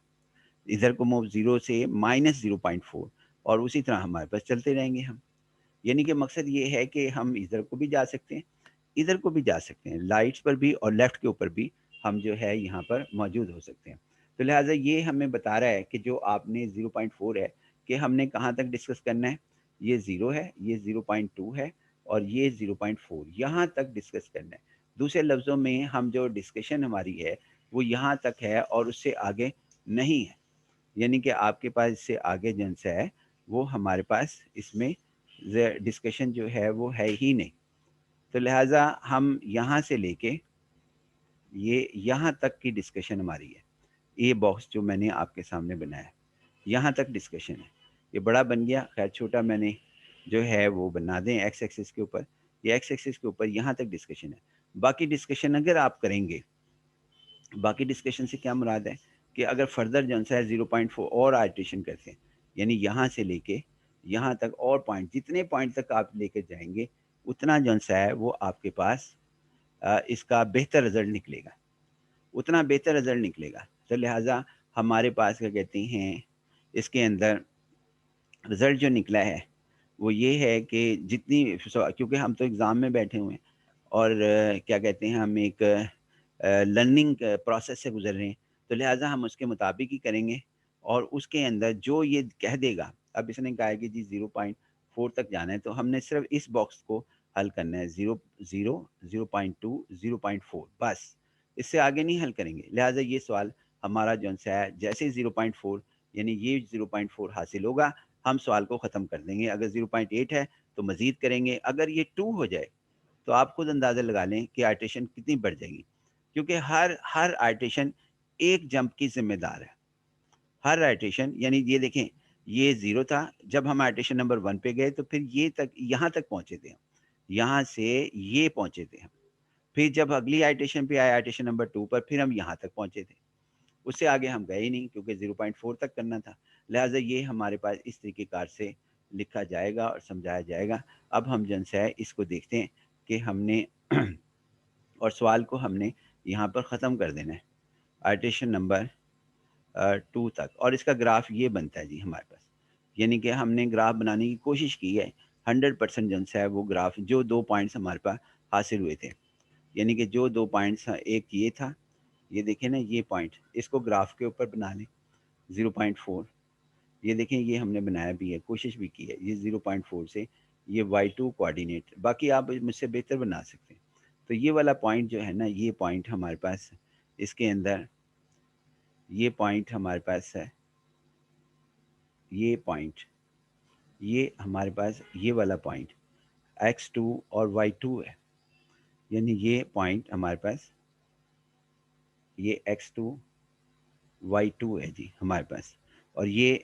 इधर को मूव 0 से -0.4, और उसी तरह हमारे पास चलते रहेंगे हम। यानी कि मकसद ये है कि हम इधर को भी जा सकते हैं, इधर को भी जा सकते हैं, लाइट्स पर भी और लेफ्ट के ऊपर भी हम जो है यहाँ पर मौजूद हो सकते हैं। तो लिहाजा ये हमें बता रहा है कि जो आपने 0.4 है कि हमने कहाँ तक डिस्कस करना है, ये 0 है, ये 0.2 है, और ये 0.4 यहाँ तक डिस्कस करना है। दूसरे लफ्ज़ों में हम जो डिस्कशन हमारी है वो यहाँ तक है और उससे आगे नहीं है, यानी कि आपके पास इससे आगे जिनसे है वो हमारे पास इसमें डिस्कशन जो है वो है ही नहीं। तो लिहाजा हम यहाँ से लेके ये यहाँ तक की डिस्कशन हमारी है। ये बॉक्स जो मैंने आपके सामने बनाया है, यहाँ तक डिस्कशन है। ये बड़ा बन गया, खैर छोटा मैंने जो है वो बना दें एक्स एक्सिस के ऊपर, या एक्स एक्सिस के ऊपर यहाँ तक डिस्कशन है। बाकी डिस्कशन अगर आप करेंगे, बाकी डिस्कशन से क्या मुराद है कि अगर फर्दर जो है 0.4 और आइट्रेशन करते हैं, यानी यहाँ से लेके यहाँ तक और पॉइंट, जितने पॉइंट तक आप लेके जाएंगे उतना जो है वो आपके पास इसका बेहतर रिजल्ट निकलेगा, उतना बेहतर रिजल्ट निकलेगा। तो लिहाजा हमारे पास क्या कहते हैं इसके अंदर रिजल्ट जो निकला है वो ये है कि जितनी, क्योंकि हम तो एग्ज़ाम में बैठे हुए हैं और क्या कहते हैं हम एक लर्निंग प्रोसेस से गुजर रहे हैं, तो लिहाजा हम उसके मुताबिक ही करेंगे। और उसके अंदर जो ये कह देगा, अब इसने कहा है कि जी 0.4 तक जाना है, तो हमने सिर्फ इस बॉक्स को हल करना है, 0 0 0.2 0.4, बस इससे आगे नहीं हल करेंगे। लिहाजा ये सवाल हमारा जो है जैसे ही 0.4 यानी ये 0.4 हासिल होगा, हम सवाल को ख़त्म कर देंगे। अगर 0.8 है तो मज़ीद करेंगे, अगर ये 2 हो जाए तो आप खुद अंदाज़ा लगा लें कि आइट्रेशन कितनी बढ़ जाएगी, क्योंकि हर हर आइट्रेशन एक जंप की ज़िम्मेदार है। हर आइट्रेशन, यानी ये देखें, ये 0 था, जब हम आइट्रेशन नंबर 1 पे गए तो फिर ये तक यहाँ तक पहुँचे थे हम, यहाँ से ये पहुँचे थे हम। फिर जब अगली आइट्रेशन पे आए, आइट्रेशन नंबर 2 पर, फिर हम यहाँ तक पहुँचे थे। उससे आगे हम गए ही नहीं, क्योंकि 0.4 तक करना था। लिहाजा ये हमारे पास इस तरीक़ेकार से लिखा जाएगा और समझाया जाएगा। अब हम जो है इसको देखते हैं कि हमने और सवाल को हमने यहाँ पर ख़त्म कर देना है, आइट्रेशन नंबर 2 तक, और इसका ग्राफ ये बनता है जी हमारे पास। यानी कि हमने ग्राफ बनाने की कोशिश की है, 100% जो है वो ग्राफ, जो 2 पॉइंट्स हमारे पास हासिल हुए थे, यानी कि जो 2 पॉइंट्स, एक ये था, ये देखें ना ये पॉइंट, इसको ग्राफ के ऊपर बना लें 0.4, ये देखें ये हमने बनाया भी है, कोशिश भी की है, ये 0.4 से ये y2 कोऑर्डिनेट, बाकी आप मुझसे बेहतर बना सकते हैं। तो ये वाला पॉइंट जो है ना, ये पॉइंट हमारे पास इसके अंदर, ये पॉइंट हमारे पास है, ये पॉइंट, ये हमारे पास ये वाला पॉइंट x2 और y2 है, यानी ये पॉइंट हमारे पास ये x2 y2 है जी हमारे पास, और ये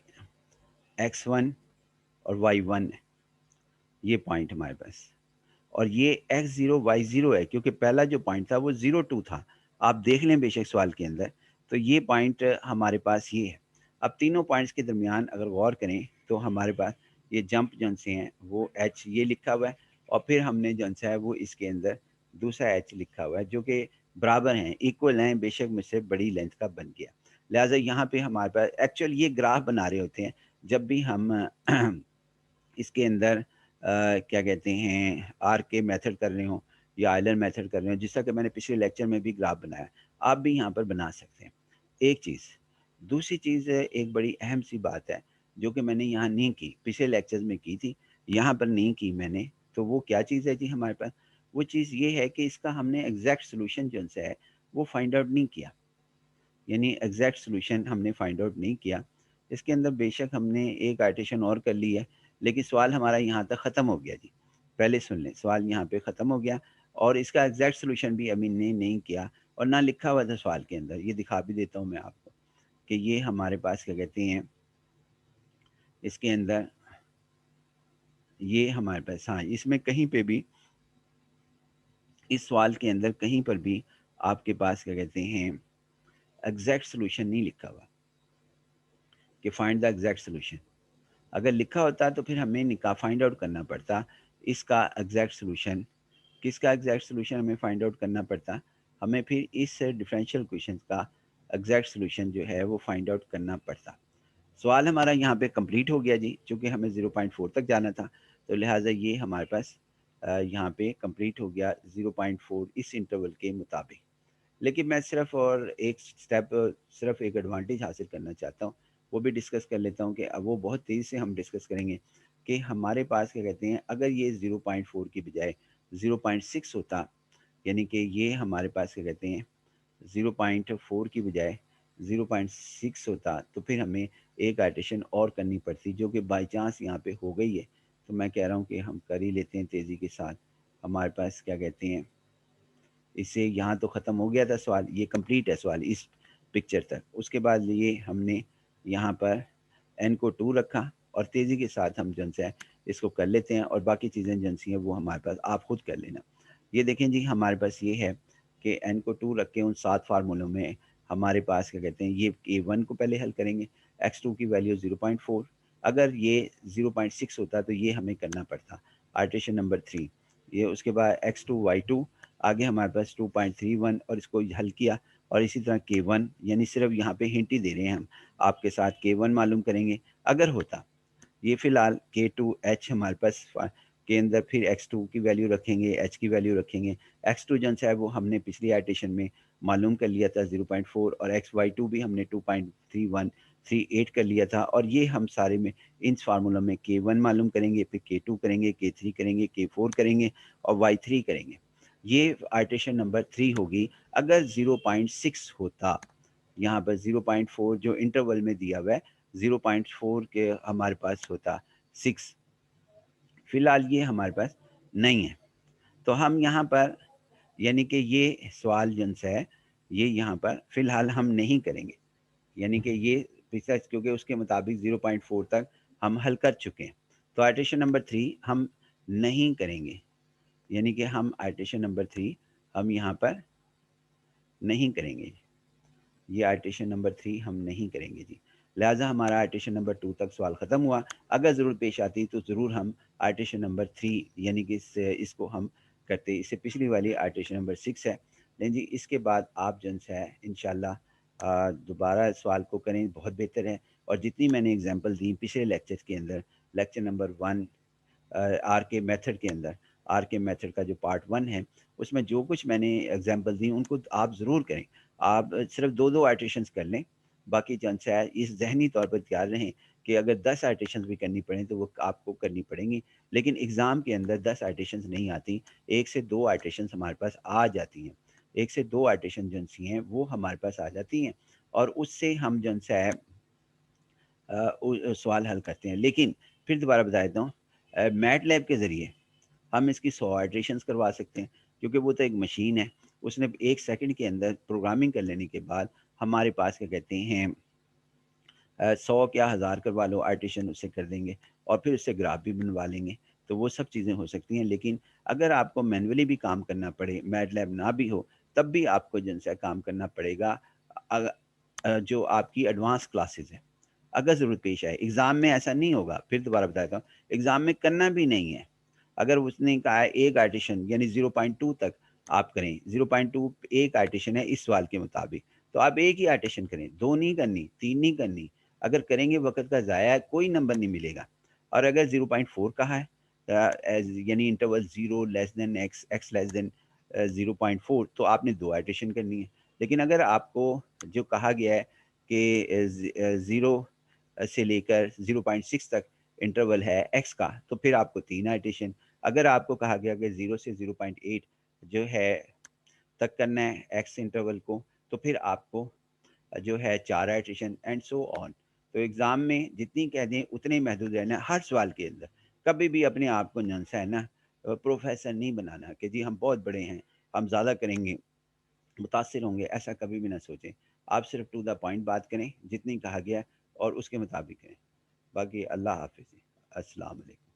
x1 और y1 है, ये पॉइंट हमारे पास, और ये x0 y0 है, क्योंकि पहला जो पॉइंट था वो 02 था, आप देख लें बेशक सवाल के अंदर। तो ये पॉइंट हमारे पास ये है। अब तीनों पॉइंट्स के दरमियान अगर गौर करें तो हमारे पास ये जंप जो से हैं वो h ये लिखा हुआ है, और फिर हमने जो है वो इसके अंदर दूसरा h लिखा हुआ है, जो कि बराबर हैं, इक्वल हैं, बेशक मुझसे बड़ी लेंथ का बन गया। लिहाजा यहाँ पे हमारे पास एक्चुअल ये ग्राफ बना रहे होते हैं जब भी हम इसके अंदर क्या कहते हैं आर के मेथड कर रहे हों या आइलर मेथड कर रहे हों, जिसका कि मैंने पिछले लेक्चर में भी ग्राफ बनाया, आप भी यहाँ पर बना सकते हैं। एक चीज़, दूसरी चीज़ एक बड़ी अहम सी बात है जो कि मैंने यहाँ नहीं की, पिछले लेक्चर्स में की थी, यहाँ पर नहीं की मैंने। तो वो क्या चीज़ है जी हमारे पास? वो चीज़ ये है कि इसका हमने एग्जैक्ट सोल्यूशन जो है वो फाइंड आउट नहीं किया, यानी एग्जैक्ट सॉल्यूशन हमने फाइंड आउट नहीं किया। इसके अंदर बेशक हमने एक आइट्रेशन और कर ली है, लेकिन सवाल हमारा यहाँ तक ख़त्म हो गया जी। पहले सुन लें, सवाल यहाँ पे ख़त्म हो गया और इसका एग्जैक्ट सॉल्यूशन भी अभी ने नहीं किया और ना लिखा हुआ था सवाल के अंदर। ये दिखा भी देता हूँ मैं आपको कि ये हमारे पास क्या कहते हैं, इसके अंदर ये हमारे पास, हाँ, इसमें कहीं पे भी, इस सवाल के अंदर कहीं पर भी आपके पास क्या कहते हैं एग्जैक्ट सॉल्यूशन नहीं लिखा हुआ कि फाइंड द एग्जैक्ट सॉल्यूशन। अगर लिखा होता तो फिर हमें निका फाइंड आउट करना पड़ता इसका एग्जैक्ट सॉल्यूशन। किसका एग्जैक्ट सॉल्यूशन हमें फाइंड आउट करना पड़ता? हमें फिर इस डिफरेंशियल क्वेश्चन का एग्जैक्ट सॉल्यूशन जो है वो फाइंड आउट करना पड़ता। सवाल हमारा यहाँ पे कंप्लीट हो गया जी, चूँकि हमें 0.4 तक जाना था, तो लिहाजा ये हमारे पास यहाँ पे कंप्लीट हो गया 0.4 इस इंटरवल के मुताबिक। लेकिन मैं सिर्फ़ और एक स्टेप, सिर्फ़ एक एडवांटेज हासिल करना चाहता हूँ, वो भी डिस्कस कर लेता हूँ कि अब वो बहुत तेज़ी से हम डिस्कस करेंगे कि हमारे पास क्या कहते हैं, अगर ये 0.4 की बजाय 0.6 होता, यानी कि ये हमारे पास क्या कहते हैं 0.4 की बजाय 0.6 होता, तो फिर हमें एक आइट्रेशन और करनी पड़ती, जो कि बाय चांस यहाँ पे हो गई है। तो मैं कह रहा हूँ कि हम कर ही लेते हैं तेज़ी के साथ। हमारे पास क्या कहते हैं, इससे यहाँ तो ख़त्म हो गया था सवाल, ये कंप्लीट है सवाल इस पिक्चर तक। उसके बाद ये हमने यहाँ पर n को 2 रखा और तेज़ी के साथ हम जो है इसको कर लेते हैं और बाकी चीज़ें एजेंसी हैं वो हमारे पास आप खुद कर लेना। ये देखें जी हमारे पास ये है कि n को 2 रख के उन 7 फार्मूलों में हमारे पास क्या कहते हैं ये a1 को पहले हल करेंगे, x2 की वैल्यू 0.4, अगर ये 0.6 होता तो ये हमें करना पड़ता। आर्टिशन नंबर 3 ये उसके बाद x2 y2 आगे हमारे पास 2.31 और इसको हल किया और इसी तरह k1 यानी सिर्फ यहाँ पे हिंट ही दे रहे हैं हम, आपके साथ k1 मालूम करेंगे अगर होता। ये फ़िलहाल K2H हमारे पास के अंदर फिर X2 की वैल्यू रखेंगे, H की वैल्यू रखेंगे। X2 जो है वो हमने पिछली आइटेशन में मालूम कर लिया था 0.4 और XY2 भी हमने 2.3138 कर लिया था और ये हम सारे में इन फार्मूला में K1 मालूम करेंगे, फिर K2 करेंगे, K3 करेंगे, K4 करेंगे और Y3 करेंगे। ये आइटेशन नंबर 3 होगी अगर 0.6 होता। यहाँ पर 0.4 जो इंटरवल में दिया हुआ है 0.4 के हमारे पास होता 6, फिलहाल ये हमारे पास नहीं है। तो हम यहाँ पर यानी कि ये सवाल जिनसे है ये यहाँ पर फिलहाल हम नहीं करेंगे, यानी कि ये पिछला क्योंकि उसके मुताबिक 0.4 तक हम हल कर चुके हैं। तो आइटेशन नंबर 3 हम नहीं करेंगे, यानी कि हम आइटेशन नंबर 3 हम यहाँ पर नहीं करेंगे। ये आइटेशन नंबर 3 हम नहीं करेंगे जी। लिहाज़ा हमारा आइटेशन नंबर 2 तक सवाल ख़त्म हुआ। अगर ज़रूरत पेश आती तो ज़रूर हम आइटेशन नंबर 3 यानी कि इसको हम करते। इससे पिछली वाली आइटेशन नंबर 6 है। लेकिन जी इसके बाद आप जो है इंशाअल्लाह दोबारा सवाल को करें बहुत बेहतर है और जितनी मैंने एग्ज़ाम्पल दी पिछले लेक्चर के अंदर, lecture number 1 are K method के अंदर, आर के मेथड का जो पार्ट 1 है, उसमें जो कुछ मैंने एग्ज़ाम्पल दी उनको आप ज़रूर करें। आप सिर्फ 2-2 आइटेशंस कर लें, बाकी जो है इस ज़हनी तौर पर तैयार रहें कि अगर 10 आइटेशंस भी करनी पड़ें तो वो आपको करनी पड़ेंगी। लेकिन एग्ज़ाम के अंदर 10 आइटेशंस नहीं आती, 1 से 2 आइटेशंस हमारे पास आ जाती हैं। 1 से 2 आइटेशन जो सी हैं वो हमारे पास आ जाती हैं और उससे हम जो है सवाल हल करते हैं। लेकिन फिर दोबारा बता देता हूँ मैटलैब के ज़रिए हम इसकी 100 आइटरेशंस करवा सकते हैं क्योंकि वो तो एक मशीन है। उसने 1 सेकंड के अंदर प्रोग्रामिंग कर लेने के बाद हमारे पास क्या कहते हैं 100 क्या हज़ार करवा लो आर्टिशन उससे कर देंगे और फिर उससे ग्राफ भी बनवा लेंगे। तो वो सब चीज़ें हो सकती हैं लेकिन अगर आपको मैनुअली भी काम करना पड़े, मैटलैब ना भी हो, तब भी आपको जिनसे काम करना पड़ेगा अ जो आपकी एडवांस क्लासेस हैं। अगर ज़रूरत पेश आए, एग्ज़ाम में ऐसा नहीं होगा, फिर दोबारा बताता हूँ, एग्ज़ाम में करना भी नहीं है। अगर उसने कहा है 1 आर्टिशन यानी 0.2 तक आप करें, 0.2 एक आर्टिशन है इस सवाल के मुताबिक, तो आप 1 ही आर्टिशन करें, 2 नहीं करनी, 3 नहीं करनी। अगर करेंगे वक़्त का ज़ाया है, कोई नंबर नहीं मिलेगा। और अगर 0.4 कहा है यानी interval 0 less than x, x less than 0.4 तो आपने 2 आर्टिशन करनी है। लेकिन अगर आपको जो कहा गया है कि 0 से लेकर 0.6 तक इंटरवल है x का, तो फिर आपको 3 आइटेशन। अगर आपको कहा गया कि 0 से 0.8 जो है तक करना है x इंटरवल को, तो फिर आपको जो है 4 आइटेशन एंड सो ऑन। तो एग्ज़ाम में जितनी कह दें उतने ही महदूद रहना हर सवाल के अंदर। कभी भी अपने आप को जो है ना प्रोफ़ेसर नहीं बनाना कि जी हम बहुत बड़े हैं, हम ज़्यादा करेंगे, मुतासिर होंगे, ऐसा कभी भी ना सोचें। आप सिर्फ टू द पॉइंट बात करें, जितनी कहा गया है और उसके मुताबिक करें। बाकी अल्लाह हाफ़िज़। अस्सलाम वालेकुम।